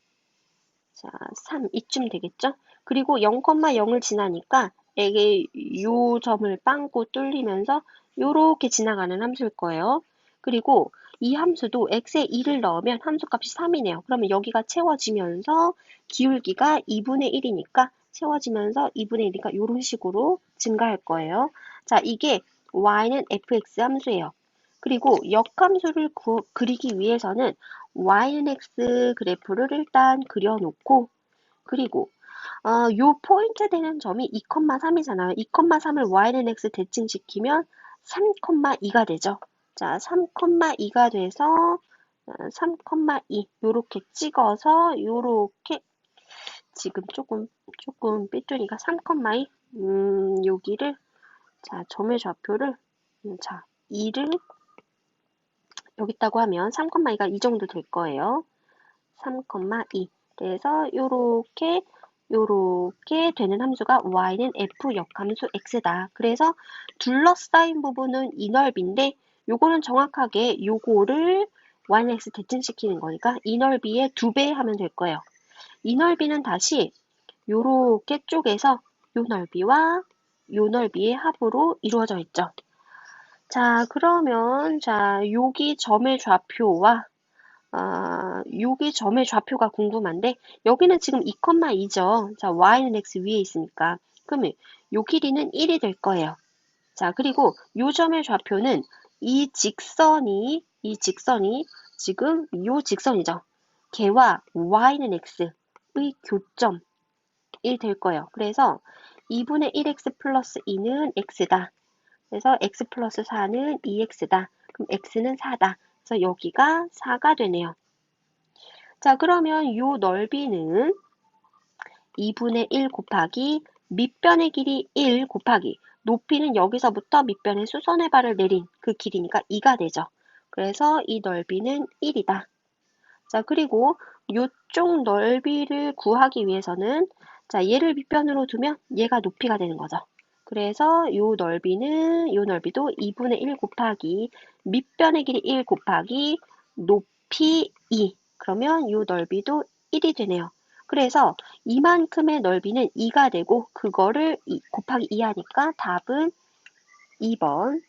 자, 3, 이쯤 되겠죠? 그리고 0,0을 지나니까 이게 요 점을 빵꾸 뚫리면서 요렇게 지나가는 함수일 거예요. 그리고 이 함수도 x에 2를 넣으면 함수값이 3이네요. 그러면 여기가 채워지면서 기울기가 2분의 1이니까 채워지면서 2분의 1이니까 이런 식으로 증가할 거예요. 자, 이게 y는 fx 함수예요. 그리고 역함수를 그리기 위해서는 y는 x 그래프를 일단 그려놓고 그리고 요 포인트 되는 점이 2,3이잖아요. 2,3을 y는 x 대칭시키면 3,2가 되죠. 자, 3,2가 돼서 3,2 요렇게 찍어서 요렇게 지금 조금 삐뚤니까 3,2 여기를 자, 점의 좌표를 자, 2를 여기 있다고 하면 3,2가 이 정도 될 거예요. 3,2. 그래서 요렇게 되는 함수가 y는 f 역함수 x다. 그래서 둘러싸인 부분은 이 넓이인데 요거는 정확하게 요거를 y는 x 대칭시키는 거니까 이 넓이의 2배 하면 될 거예요. 이 넓이는 다시 요렇게 쪼개서 요 넓이와 요 넓이의 합으로 이루어져 있죠. 자, 그러면 여기 점의 좌표와 여기 점의 좌표가 궁금한데 여기는 지금 2,2죠. 자, y는 x 위에 있으니까 그러면 요 길이는 1이 될 거예요. 자, 그리고 요 점의 좌표는 이 직선이 지금 요 직선이죠. 걔와 y는 x의 교점이 될 거예요. 그래서 2분의 1x 플러스 2는 x다. 그래서 x 플러스 4는 2x다. 그럼 x는 4다. 그래서 여기가 4가 되네요. 자, 그러면 요 넓이는 2분의 1 곱하기 밑변의 길이 1 곱하기 높이는 여기서부터 밑변의 수선의 발을 내린 그 길이니까 2가 되죠. 그래서 이 넓이는 1이다. 자, 그리고 요쪽 넓이를 구하기 위해서는 자, 얘를 밑변으로 두면 얘가 높이가 되는 거죠. 그래서 요 넓이도 2분의 1 곱하기 밑변의 길이 1 곱하기 높이 2. 그러면 요 넓이도 1이 되네요. 그래서 이만큼의 넓이는 2가 되고 그거를 곱하기 2 하니까 답은 2번.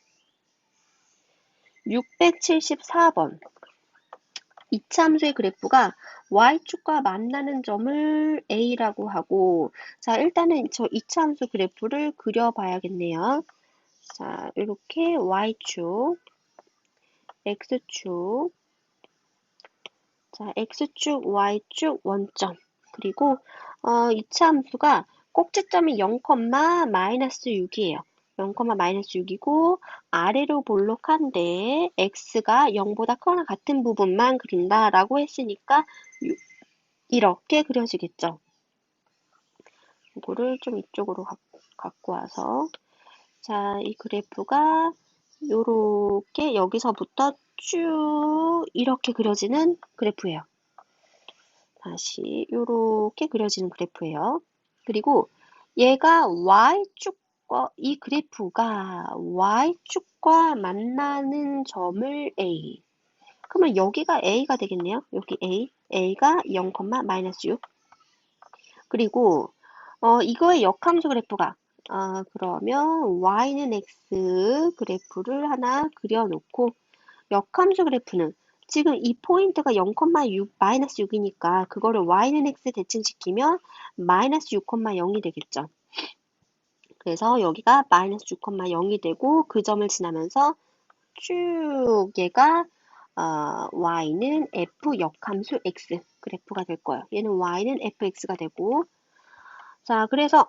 674번. 이차함수의 그래프가 y축과 만나는 점을 A라고 하고 자, 일단은 저 이차함수 그래프를 그려봐야겠네요. 자, 이렇게 y축, x축, 자, x축, y축, 원점. 그리고 이차함수가 꼭지점이 0,-6이에요. 0,-6이고 아래로 볼록한데 x가 0보다 크거나 같은 부분만 그린다라고 했으니까 이렇게 그려지겠죠. 이거를 좀 이쪽으로 갖고 와서 자, 이 그래프가 요렇게 여기서부터 쭉 이렇게 그려지는 그래프예요. 다시 요렇게 그려지는 그래프예요. 그리고 얘가 이 그래프가 y축과 만나는 점을 A. 그러면 여기가 A가 되겠네요. 여기 A가 0,-6. 그리고 이거의 역함수 그래프가 그러면 y는 x 그래프를 하나 그려놓고 역함수 그래프는 지금 이 포인트가 0,6이니까 그거를 y는 x 대칭시키면 마이너스 6,0이 되겠죠. 그래서 여기가 마이너스 6,0이 되고 그 점을 지나면서 쭉 얘가 y는 f 역함수 x 그래프가 될 거예요. 얘는 y는 fx가 되고 자, 그래서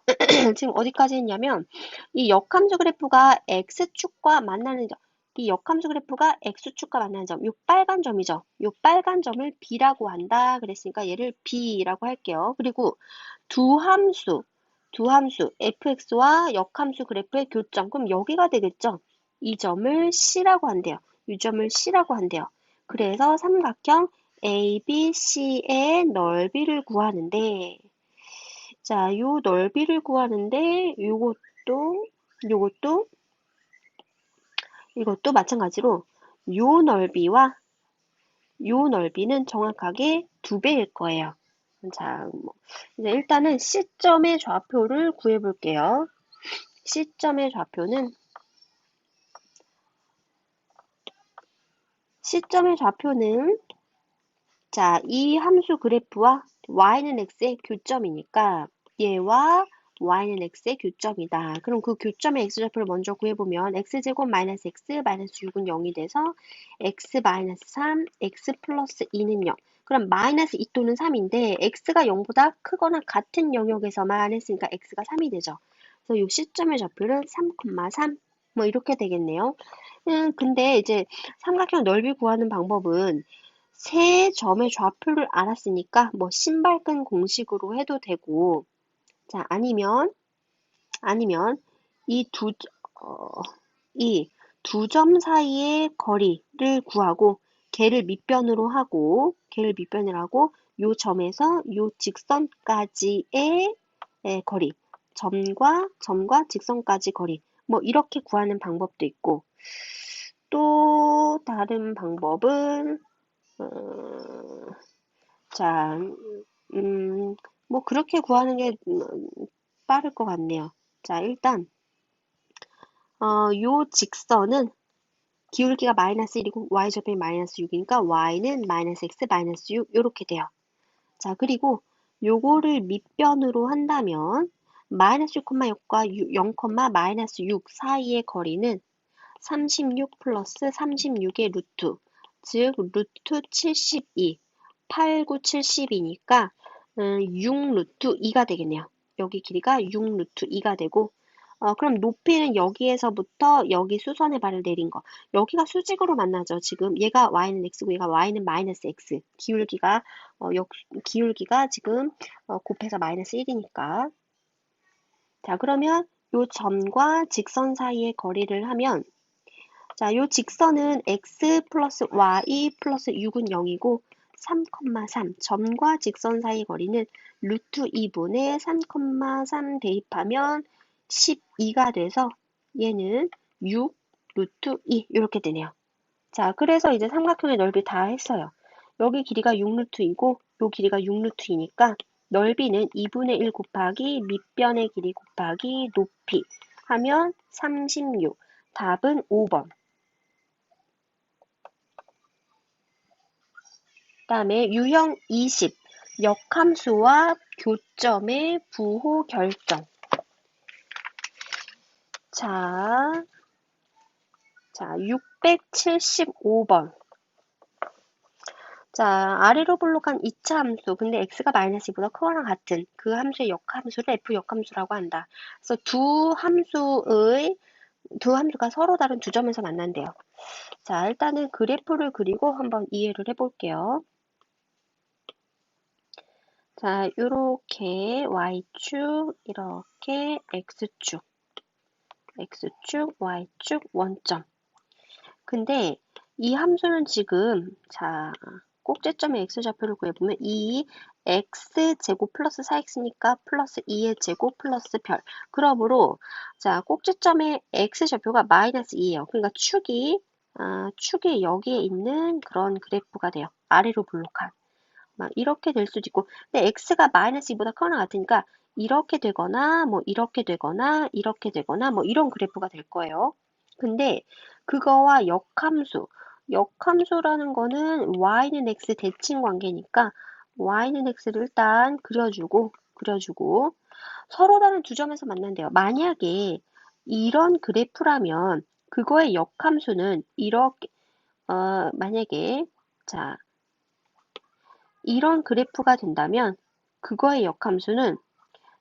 지금 어디까지 했냐면 이 역함수 그래프가 x축과 만나는 점, 이 역함수 그래프가 x축과 만나는 점, 이 빨간 점이죠. 이 빨간 점을 b라고 한다. 그랬으니까 얘를 b라고 할게요. 그리고 두 함수 fx와 역함수 그래프의 교점, 그럼 여기가 되겠죠. 이 점을 c라고 한대요. 이 점을 c라고 한대요. 그래서 삼각형 ABC의 넓이를 구하는데 자, 요 넓이를 구하는데 이것도 마찬가지로 요 넓이와 요 넓이는 정확하게 2배일 거예요. 자, 이제 일단은 C점의 좌표를 구해 볼게요. C점의 좌표는 자, 이 함수 그래프와 y는 x의 교점이니까 얘와 y는 x의 교점이다. 그럼 그 교점의 x좌표를 먼저 구해보면 x제곱 마이너스 x 마이너스 6은 0이 돼서 x 마이너스 3, x 플러스 2는 0. 그럼 마이너스 2 또는 3인데 x가 0보다 크거나 같은 영역에서만 했으니까 x가 3이 되죠. 그래서 이 시점의 좌표는 3,3 뭐 이렇게 되겠네요. 근데 이제 삼각형 넓이 구하는 방법은 세 점의 좌표를 알았으니까 뭐 신발끈 공식으로 해도 되고, 자, 아니면 이 어, 이 두 점 사이의 거리를 구하고 걔를 밑변을 하고 요 점에서 요 직선까지의 거리, 점과 직선까지 거리, 뭐 이렇게 구하는 방법도 있고, 또 다른 방법은 자, 뭐 그렇게 구하는 게 빠를 것 같네요. 자, 일단 요 직선은 기울기가 마이너스 1이고 y좌표이 마이너스 6이니까 y는 마이너스 x 마이너스 6 이렇게 돼요. 자, 그리고 요거를 밑변으로 한다면 마이너스 6,6과 0, 마이너스 6 사이의 거리는 36 플러스 36의 루트, 즉 루트 72, 8, 9, 70이니까 6 루트 2가 되겠네요. 여기 길이가 6 루트 2가 되고, 그럼 높이는 여기에서부터 여기 수선의 발을 내린 거. 여기가 수직으로 만나죠. 지금 얘가 y는 x고 얘가 y는 마이너스 x. 기울기가 지금 곱해서 마이너스 1이니까. 자, 그러면 요 점과 직선 사이의 거리를 하면, 자, 요 직선은 x 플러스 y 플러스 6은 0이고 3,3 점과 직선 사이 거리는 루트 2분의 3,3 대입하면 12가 돼서 얘는 6 루트 2 이렇게 되네요. 자, 그래서 이제 삼각형의 넓이 다 했어요. 여기 길이가 6 루트이고 요 길이가 6 루트이니까 넓이는 2분의 1 곱하기 밑변의 길이 곱하기 높이 하면 36. 답은 5번. 그다음에 유형 20. 역함수와 교점의 부호 결정. 자, 675번. 자, 아래로 볼록한 2차 함수. 근데 x가 마이너스 2보다 크거나 같은 그 함수의 역함수를 f 역함수라고 한다. 그래서 두 함수가 서로 다른 두 점에서 만난대요. 자, 일단은 그래프를 그리고 한번 이해를 해볼게요. 자, 요렇게 y축, 이렇게 x축, y축, 원점. 근데 이 함수는 지금, 자, 꼭지점의 x좌표를 구해보면 이 x제곱 플러스 4x니까 플러스 2의 제곱 플러스 별. 그러므로, 자, 꼭지점의 x좌표가 마이너스 2예요. 그러니까 축이 여기에 있는 그런 그래프가 돼요. 아래로 볼록한. 막 이렇게 될 수도 있고, 근데 x가 마이너스 2보다 크거나 같으니까 이렇게 되거나 뭐 이렇게 되거나 이렇게 되거나 뭐 이런 그래프가 될 거예요. 근데 그거와 역함수라는 거는 y는 x 대칭 관계니까 y는 x를 일단 그려주고 서로 다른 두 점에서 만난대요. 만약에 이런 그래프라면 그거의 역함수는 이렇게 만약에 자 이런 그래프가 된다면 그거의 역함수는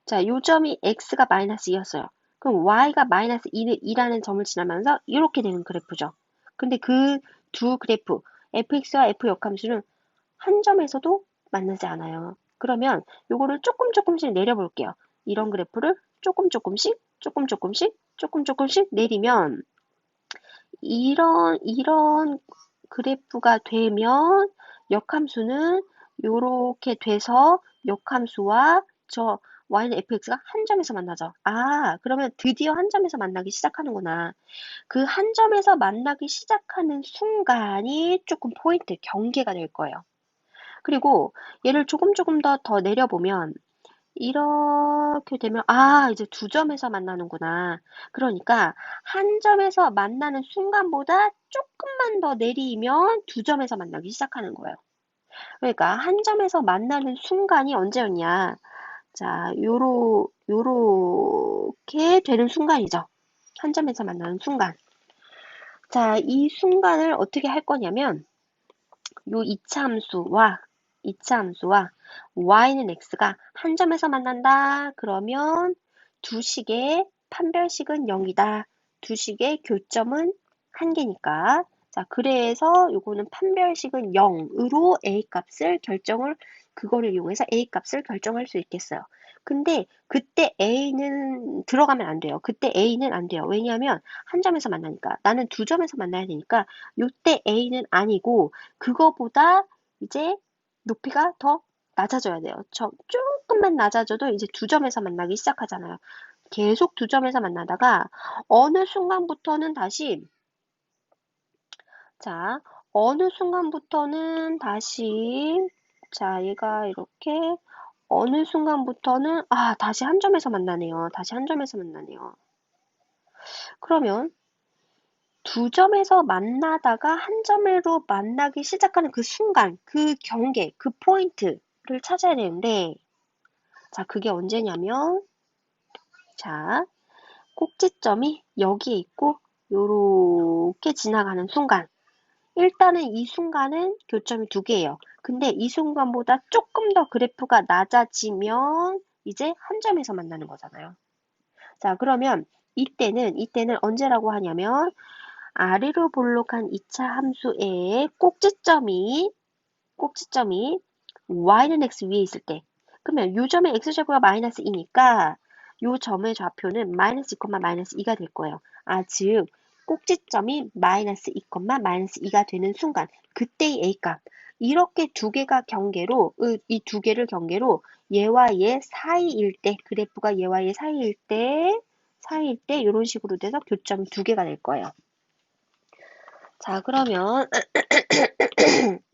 자, 요 점이 x가 마이너스 2였어요. 그럼 y가 마이너스 2라는 점을 지나면서 이렇게 되는 그래프죠. 근데 그 두 그래프 fx와 f 역함수는 한 점에서도 만나지 않아요. 그러면 요거를 조금씩 내려볼게요. 이런 그래프를 조금씩 내리면 이런 그래프가 되면 역함수는 요렇게 돼서 역함수와 저 y는 fx가 한 점에서 만나죠. 아, 그러면 드디어 한 점에서 만나기 시작하는구나. 그 한 점에서 만나기 시작하는 순간이 조금 포인트, 경계가 될 거예요. 그리고 얘를 조금 더 내려보면 이렇게 되면 이제 두 점에서 만나는구나. 그러니까 한 점에서 만나는 순간보다 조금만 더 내리면 두 점에서 만나기 시작하는 거예요. 그러니까 한 점에서 만나는 순간이 언제였냐? 자, 요렇게 되는 순간이죠. 한 점에서 만나는 순간. 자, 이 순간을 어떻게 할 거냐면, 요 이차 함수와 y는 x가 한 점에서 만난다. 그러면 두 식의 판별식은 0이다. 두 식의 교점은 한 개니까. 자, 그래서 요거는 판별식은 0으로 a 값을 그거를 이용해서 a 값을 결정할 수 있겠어요. 근데 그때 a는 들어가면 안 돼요. 그때 a는 안 돼요. 왜냐하면 한 점에서 만나니까. 나는 두 점에서 만나야 되니까 요때 a는 아니고 그거보다 이제 높이가 더 낮아져야 돼요. 조금만 낮아져도 이제 두 점에서 만나기 시작하잖아요. 계속 두 점에서 만나다가 어느 순간부터는 다시 자, 어느 순간부터는 다시 자, 얘가 이렇게 어느 순간부터는 다시 한 점에서 만나네요. 다시 한 점에서 만나네요. 그러면 두 점에서 만나다가 한 점으로 만나기 시작하는 그 순간, 그 경계, 그 포인트를 찾아야 되는데, 자, 그게 언제냐면, 자, 꼭지점이 여기에 있고, 요렇게 지나가는 순간. 일단은 이 순간은 교점이 두 개예요. 근데 이 순간보다 조금 더 그래프가 낮아지면 이제 한 점에서 만나는 거잖아요. 자, 그러면 이때는 언제라고 하냐면, 아래로 볼록한 2차 함수의 꼭지점이 y는 x 위에 있을 때 그러면 요 점의 x제곱가 마이너스 2니까 요 점의 좌표는 마이너스 2, 마이너스 2가 될 거예요. 즉 꼭지점이 마이너스 2, 마이너스 2가 되는 순간 그때의 a값 이렇게 이 두 개를 경계로 얘와 얘 사이일 때 그래프가 얘와 얘 사이일 때 이런 식으로 돼서 교점이 두 개가 될 거예요. 자, 그러면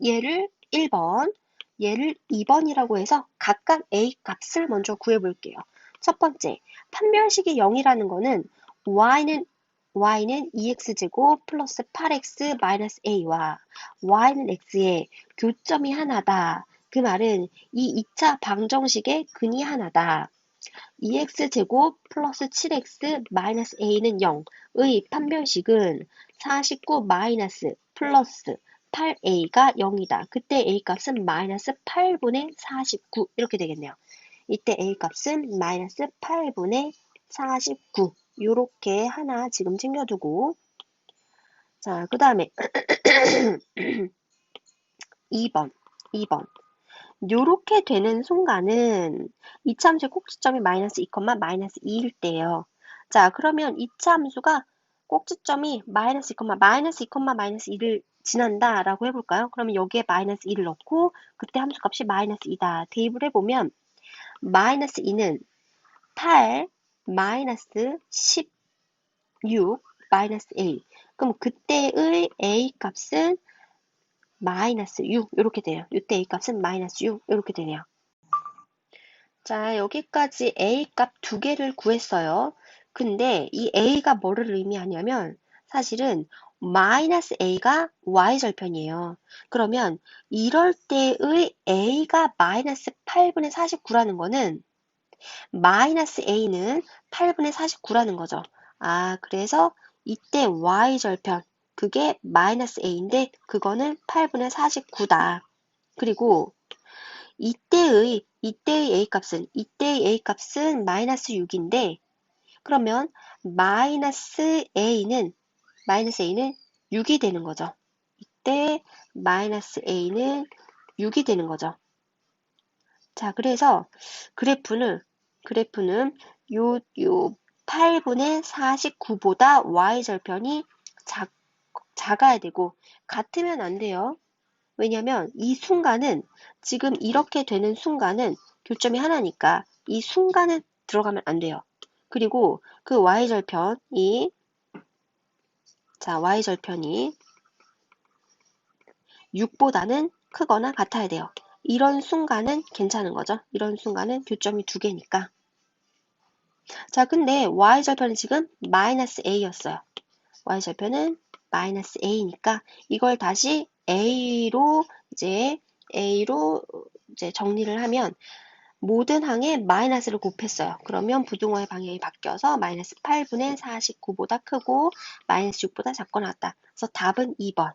얘를 1번, 얘를 2번이라고 해서 각각 A 값을 먼저 구해볼게요. 첫 번째, 판별식이 0이라는 거는 y는 2x제곱 플러스 8x 마이너스 a와 y는 x의 교점이 하나다. 그 말은 이 2차 방정식의 근이 하나다. 2x제곱 플러스 7x 마이너스 a는 0의 판별식은 49 마이너스 플러스 8a가 0이다. 그때 a 값은 마이너스 8분의 49 이렇게 되겠네요. 이때 a 값은 마이너스 8분의 49 요렇게 하나 지금 챙겨두고 자, 그 다음에 2번 요렇게 되는 순간은 이차함수의 꼭지점이 마이너스 2, 마이너스 2일 때예요. 자, 그러면 이차함수가 꼭지점이 마이너스 2, 마이너스 2, 마이너스 2를 지난다라고 해볼까요? 그러면 여기에 마이너스 2를 넣고 그때 함수값이 마이너스 2다. 대입을 해보면 마이너스 2는 8 마이너스 16 마이너스 A. 그럼 그때의 A 값은 마이너스 6 이렇게 돼요. 이때 A 값은 마이너스 6 이렇게 되네요. 자, 여기까지 A 값 두 개를 구했어요. 근데 이 A가 뭐를 의미하냐면 사실은 마이너스 A가 Y절편이에요. 그러면 이럴 때의 A가 마이너스 8분의 49라는 거는 마이너스 A는 8분의 49라는 거죠. 그래서 이때 Y절편 그게 마이너스 A인데 그거는 8분의 49다. 그리고 이때의 A 값은 마이너스 6인데 그러면 마이너스 A는 6이 되는 거죠. 이때 마이너스 A는 6이 되는 거죠. 자, 그래서 그래프는 요 8분의 49보다 Y절편이 작아야 되고 같으면 안 돼요. 왜냐면 이 순간은 지금 이렇게 되는 순간은 교점이 하나니까 이 순간에 들어가면 안 돼요. 그리고 그 Y절편이 6보다는 크거나 같아야 돼요. 이런 순간은 괜찮은 거죠. 이런 순간은 교점이 두 개니까. 자, 근데 Y절편은 지금 마이너스 A였어요. Y절편은 마이너스 A니까 이걸 다시 A로 이제 정리를 하면 모든 항에 마이너스를 곱했어요. 그러면 부등호의 방향이 바뀌어서 마이너스 8분의 49보다 크고 마이너스 6보다 작거 나왔다. 그래서 답은 2번.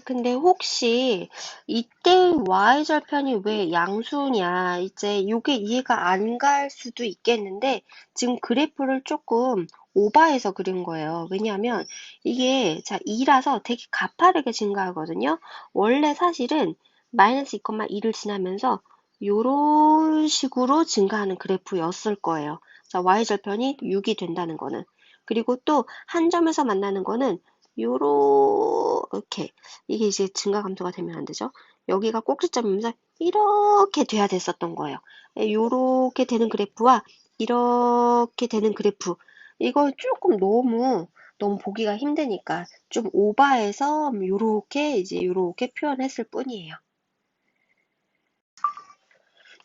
근데 혹시 이때 y절편이 왜 양수냐, 이제 요게 이해가 안 갈 수도 있겠는데 지금 그래프를 조금 오버해서 그린 거예요. 왜냐하면 이게 자 2라서 되게 가파르게 증가하거든요. 원래 사실은 마이너스 2,2를 지나면서 요런 식으로 증가하는 그래프였을 거예요. 자, y절편이 6이 된다는 거는. 그리고 또 한 점에서 만나는 거는 요렇게 이게 이제 증가 감소가 되면 안 되죠. 여기가 꼭지점이면서 이렇게 돼야 됐었던 거예요. 요렇게 되는 그래프와 이렇게 되는 그래프. 이거 조금 너무 보기가 힘드니까 좀 오버해서 요렇게 이제 요렇게 표현했을 뿐이에요.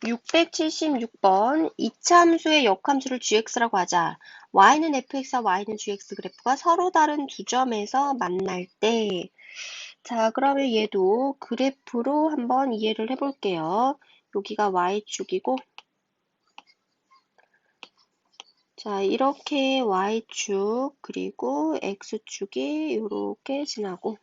676번 이차함수의 역함수를 gx라고 하자. y는 fx와 y는 gx 그래프가 서로 다른 두 점에서 만날 때 자, 그러면 얘도 그래프로 한번 이해를 해볼게요. 여기가 y축이고, 자, 이렇게 y축, 그리고 x축이 이렇게 지나고,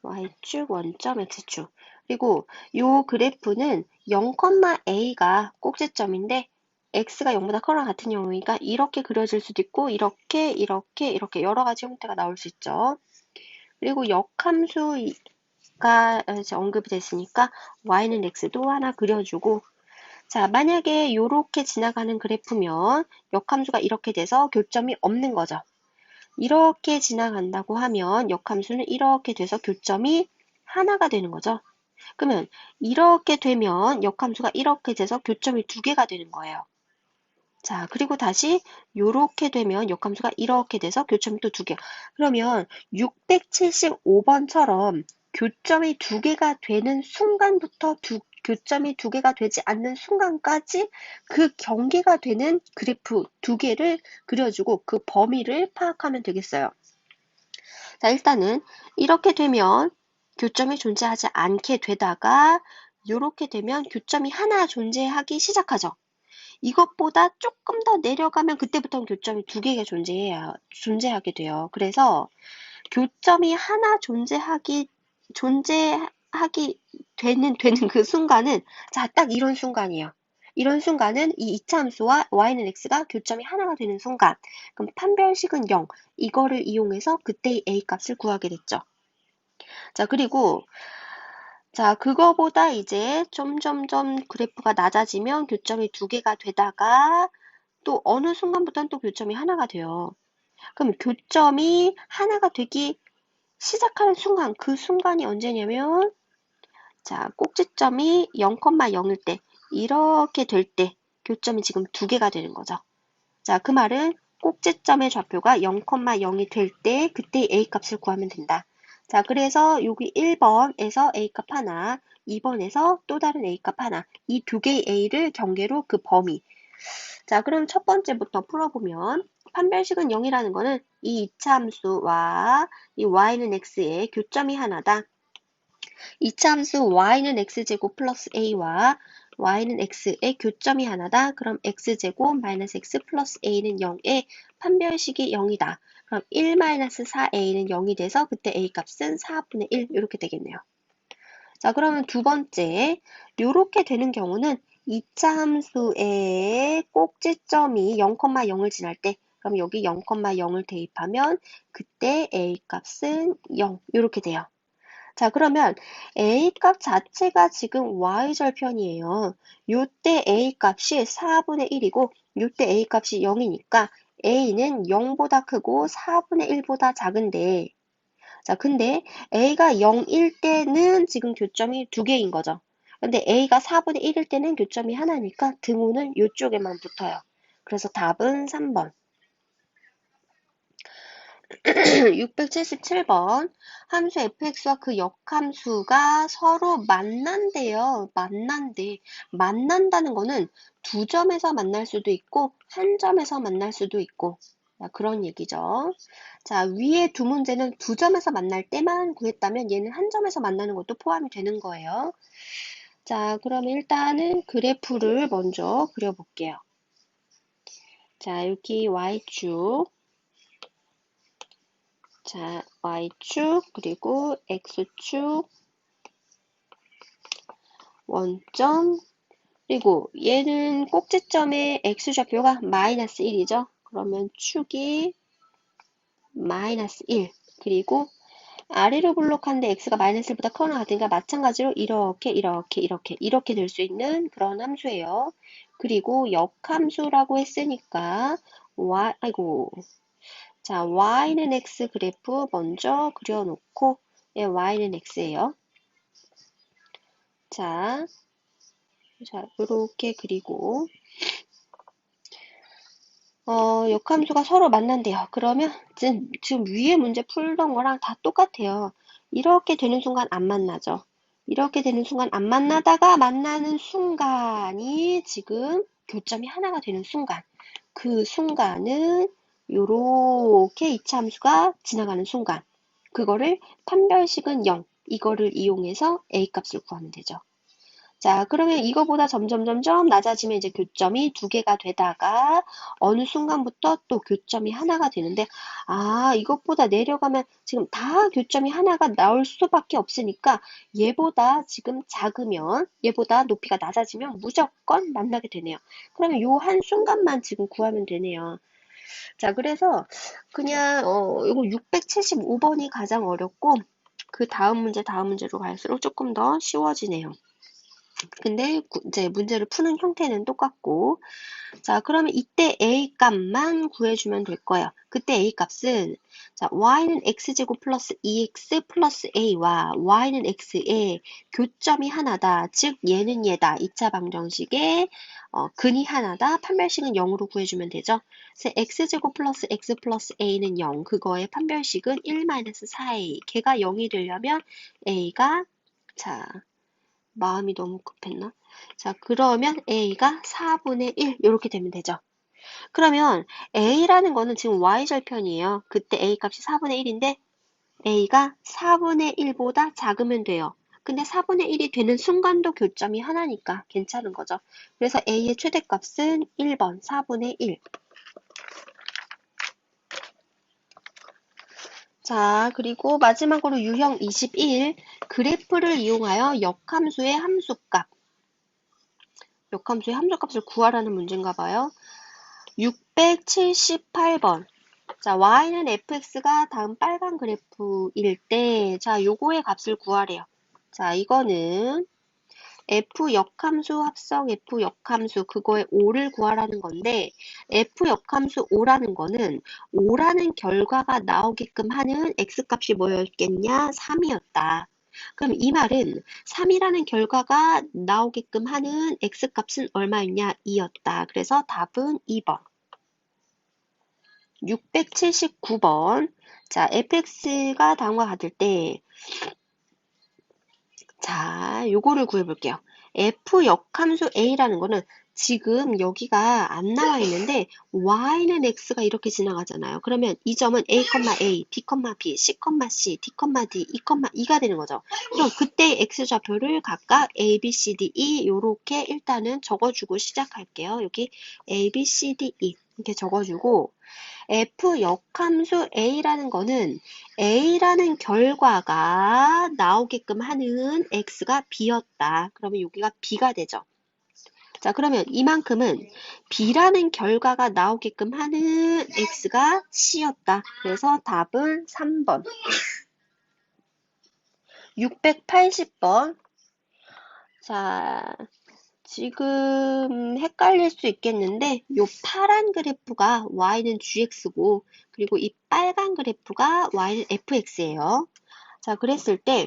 y축, 원점, x축. 그리고 요 그래프는 0,a가 꼭지점인데, x가 0보다 커나 같은 경우니까 이렇게 그려질 수도 있고, 이렇게 여러 가지 형태가 나올 수 있죠. 그리고 역함수가 이제 언급이 됐으니까 y는 x도 하나 그려주고 자 만약에 이렇게 지나가는 그래프면 역함수가 이렇게 돼서 교점이 없는 거죠. 이렇게 지나간다고 하면 역함수는 이렇게 돼서 교점이 하나가 되는 거죠. 그러면 이렇게 되면 역함수가 이렇게 돼서 교점이 두 개가 되는 거예요. 자, 그리고 다시 요렇게 되면 역함수가 이렇게 돼서 교점이 또 두 개. 그러면 675번처럼 교점이 두 개가 되는 순간부터 교점이 두 개가 되지 않는 순간까지 그 경계가 되는 그래프 두 개를 그려주고 그 범위를 파악하면 되겠어요. 자, 일단은 이렇게 되면 교점이 존재하지 않게 되다가 요렇게 되면 교점이 하나 존재하기 시작하죠. 이것보다 조금 더 내려가면 그때부터는 교점이 두 개가 존재하게 돼요. 그래서 교점이 하나 존재하기 되는 그 순간은, 자, 딱 이런 순간이에요. 이런 순간은 이 이차함수와 y는 x가 교점이 하나가 되는 순간. 그럼 판별식은 0. 이거를 이용해서 그때의 a 값을 구하게 됐죠. 자, 그리고 자, 그거보다 이제 점점점 그래프가 낮아지면 교점이 두 개가 되다가 또 어느 순간부터는 또 교점이 하나가 돼요. 그럼 교점이 하나가 되기 시작하는 순간, 그 순간이 언제냐면, 자, 꼭지점이 0,0일 때, 이렇게 될 때, 교점이 지금 두 개가 되는 거죠. 자, 그 말은 꼭지점의 좌표가 0,0이 될 때, 그때 A 값을 구하면 된다. 자, 그래서 여기 1번에서 A 값 하나, 2번에서 또 다른 A 값 하나, 이 두 개의 A를 경계로 그 범위, 자, 그럼 첫 번째부터 풀어보면 판별식은 0이라는 거는 이 이차함수와 이 y는 x의 교점이 하나다. 이차함수 y는 x제곱 플러스 a와 y는 x의 교점이 하나다. 그럼 x제곱 마이너스 x 플러스 a는 0에 판별식이 0이다. 그럼 1 마이너스 4a는 0이 돼서 그때 a 값은 4분의 1 이렇게 되겠네요. 자, 그러면 두 번째, 이렇게 되는 경우는 2차 함수의 꼭지점이 0,0을 지날 때, 그럼 여기 0,0을 대입하면 그때 a 값은 0 이렇게 돼요. 자, 그러면 a 값 자체가 지금 y절편이에요. 요때 a 값이 4분의 1이고 요때 a 값이 0이니까 a는 0보다 크고 4분의 1보다 작은데 자, 근데 A가 0일 때는 지금 교점이 두 개인 거죠. 근데 A가 4분의 1일 때는 교점이 하나니까 등호는 이쪽에만 붙어요. 그래서 답은 3번. 677번. 함수 fx와 그 역함수가 서로 만난대요. 만난다는 거는 두 점에서 만날 수도 있고, 한 점에서 만날 수도 있고, 그런 얘기죠. 자, 위에 두 문제는 두 점에서 만날 때만 구했다면 얘는 한 점에서 만나는 것도 포함이 되는 거예요. 자, 그러면 일단은 그래프를 먼저 그려볼게요. 자, 여기 Y축. 자, Y축, 그리고 X축, 원점, 그리고 얘는 꼭지점의 X좌표가 마이너스 1이죠. 그러면 축이 마이너스 1. 그리고 아래로 블록하는데 x가 마이너스 1보다 커나 같으니까 마찬가지로 이렇게 될 수 있는 그런 함수예요. 그리고 역함수라고 했으니까 자, y는 x 그래프 먼저 그려놓고 y는 x예요. 자, 이렇게 그리고 역함수가 서로 만난대요. 그러면 지금 위에 문제 풀던 거랑 다 똑같아요. 이렇게 되는 순간 안 만나죠. 이렇게 되는 순간 안 만나다가 만나는 순간이 지금 교점이 하나가 되는 순간. 그 순간은 요렇게 이차 함수가 지나가는 순간. 그거를 판별식은 0. 이거를 이용해서 A 값을 구하면 되죠. 자, 그러면 이거보다 점점 낮아지면 이제 교점이 두 개가 되다가 어느 순간부터 또 교점이 하나가 되는데, 아, 이것보다 내려가면 지금 다 교점이 하나가 나올 수밖에 없으니까 얘보다 지금 작으면, 얘보다 높이가 낮아지면 무조건 만나게 되네요. 그러면 요 한 순간만 지금 구하면 되네요. 자, 그래서 그냥 이거 675번이 가장 어렵고 그 다음 문제로 갈수록 조금 더 쉬워지네요. 근데 이제 문제를 푸는 형태는 똑같고, 자, 그러면 이때 A 값만 구해주면 될 거예요. 그때 A 값은, 자, y는 x제곱 플러스 2x 플러스 a와 y는 x의 교점이 하나다. 즉, 얘는 얘다. 2차 방정식의 근이 하나다. 판별식은 0으로 구해주면 되죠. 그래서 x제곱 플러스 x 플러스 a는 0. 그거의 판별식은 1-4a. 걔가 0이 되려면 a가, 자, 마음이 너무 급했나? 자, 그러면 A가 4분의 1 이렇게 되면 되죠. 그러면 A라는 거는 지금 Y절편이에요. 그때 A 값이 4분의 1인데 A가 4분의 1보다 작으면 돼요. 근데 4분의 1이 되는 순간도 교점이 하나니까 괜찮은 거죠. 그래서 A의 최대값은 1번 4분의 1. 자, 그리고 마지막으로 유형 21. 그래프를 이용하여 역함수의 함수값. 역함수의 함수값을 구하라는 문제인가 봐요. 678번. 자, y는 fx가 다음 빨간 그래프일 때, 자, 요거의 값을 구하래요. 자, 이거는 f 역함수 합성 f 역함수 그거의 5를 구하라는 건데 f 역함수 5라는 거는 5라는 결과가 나오게끔 하는 x값이 뭐였겠냐? 3이었다. 그럼 이 말은 3이라는 결과가 나오게끔 하는 x값은 얼마였냐? 2였다. 그래서 답은 2번. 679번. 자, fx가 다음과 같을 때, 자, 요거를 구해볼게요. f 역함수 a라는 거는 지금 여기가 안 나와 있는데 y는 x가 이렇게 지나가잖아요. 그러면 이 점은 a, b, b, c, c, d, d, e가 되는 거죠. 그럼 그때 x좌표를 각각 a, b, c, d, e 요렇게 일단은 적어주고 시작할게요. 여기 a, b, c, d, e 이렇게 적어주고 f 역함수 a라는 거는 a라는 결과가 나오게끔 하는 x가 b였다. 그러면 여기가 b가 되죠. 자, 그러면 이만큼은 b라는 결과가 나오게끔 하는 x가 c였다. 그래서 답은 3번. 680번. 자, 지금 헷갈릴 수 있겠는데 요 파란 그래프가 y는 gx고 그리고 이 빨간 그래프가 y는 fx예요. 자, 그랬을 때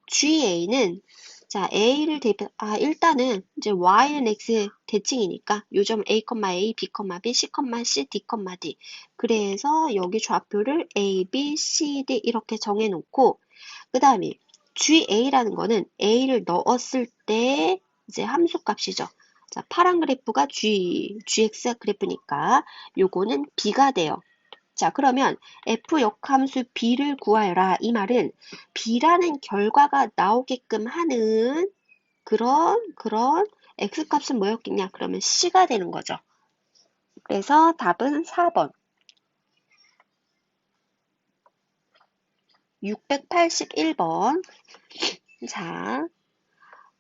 GA는 자, A를 대입해 일단은 이제 Y는 X 대칭이니까 요점 A, B, B, C, C, D, D. 그래서 여기 좌표를 A, B, C, D 이렇게 정해놓고 그 다음에 GA라는 거는 A를 넣었을 때 이제 함수값이죠. 자, 파란 그래프가 GX 그래프니까 요거는 B가 돼요. 자, 그러면 f 역함수 b를 구하여라. 이 말은 b라는 결과가 나오게끔 하는 그런 x값은 뭐였겠냐? 그러면 c가 되는 거죠. 그래서 답은 4번. 681번. 자,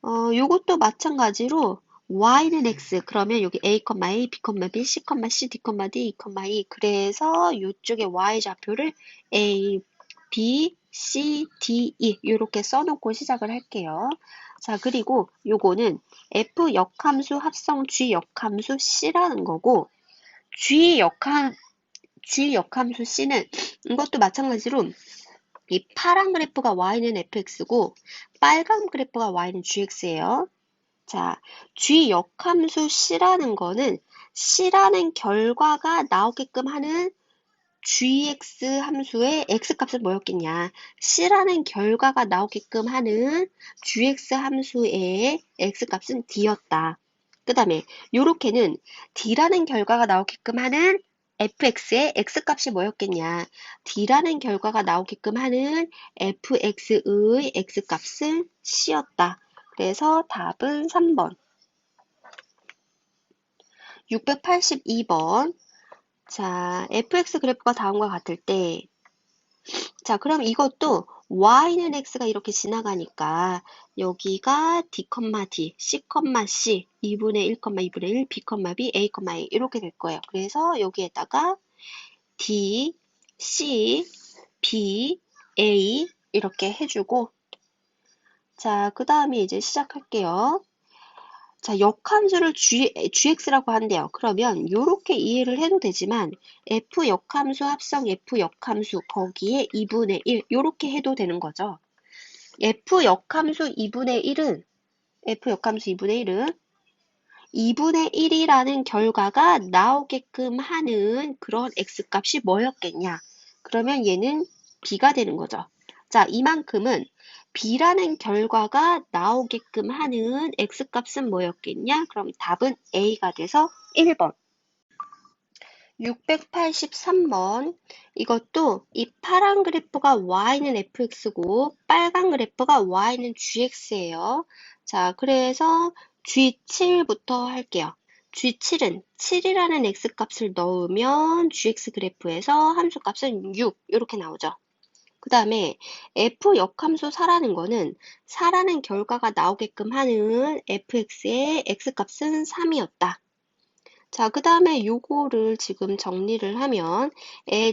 요것도 마찬가지로 y는 x, 그러면 여기 a, a, b, b, c, c, d, d, e, 그래서 이쪽에 y 좌표를 a, b, c, d, e 이렇게 써놓고 시작을 할게요. 자, 그리고 요거는 f 역함수 합성 g 역함수 c라는 거고, g 역함수 c는 이것도 마찬가지로 이 파란 그래프가 y는 fx고 빨간 그래프가 y는 gx예요. 자, g 역함수 c라는 거는 c라는 결과가 나오게끔 하는 gx 함수의 x값은 뭐였겠냐? c라는 결과가 나오게끔 하는 gx 함수의 x값은 d였다. 그 다음에 요렇게는 d라는 결과가 나오게끔 하는 fx의 x값이 뭐였겠냐? d라는 결과가 나오게끔 하는 fx의 x값은 c였다. 그래서 답은 3번. 682번. 자, fx 그래프가 다음과 같을 때, 자, 그럼 이것도 y는 x가 이렇게 지나가니까 여기가 d, d, c, c, 2분의 1, 2분의 1, b, b, a, a 이렇게 될 거예요. 그래서 여기에다가 d, c, b, a 이렇게 해주고, 자, 그 다음에 이제 시작할게요. 자, 역함수를 gx라고 한대요. 그러면 이렇게 이해를 해도 되지만 f 역함수 합성 f 역함수 거기에 2분의 1 이렇게 해도 되는 거죠. f 역함수 2분의 1은 2분의 1이라는 결과가 나오게끔 하는 그런 x값이 뭐였겠냐? 그러면 얘는 b가 되는 거죠. 자, 이만큼은 b라는 결과가 나오게끔 하는 x값은 뭐였겠냐? 그럼 답은 a가 돼서 1번. 683번. 이것도 이 파란 그래프가 y는 fx고 빨간 그래프가 y는 gx예요. 자, 그래서 G7부터 할게요. G7은 7이라는 x값을 넣으면 gx 그래프에서 함수값은 6 이렇게 나오죠. 그 다음에 f 역함수 4라는 거는 4라는 결과가 나오게끔 하는 fx의 x값은 3이었다. 자, 그 다음에 요거를 지금 정리를 하면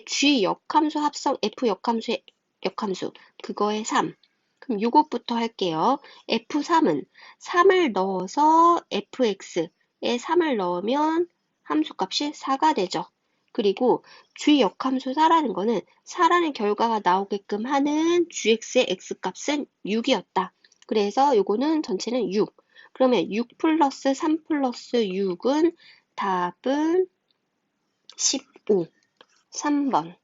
g 역함수 합성 f 역함수의 역함수 그거의 3. 그럼 요것부터 할게요. f3은 3을 넣어서 fx에 3을 넣으면 함수값이 4가 되죠. 그리고 g 역함수 4라는 거는 4라는 결과가 나오게끔 하는 gx의 x값은 6이었다. 그래서 요거는 전체는 6. 그러면 6 플러스 3 플러스 6은 답은 15. 3번.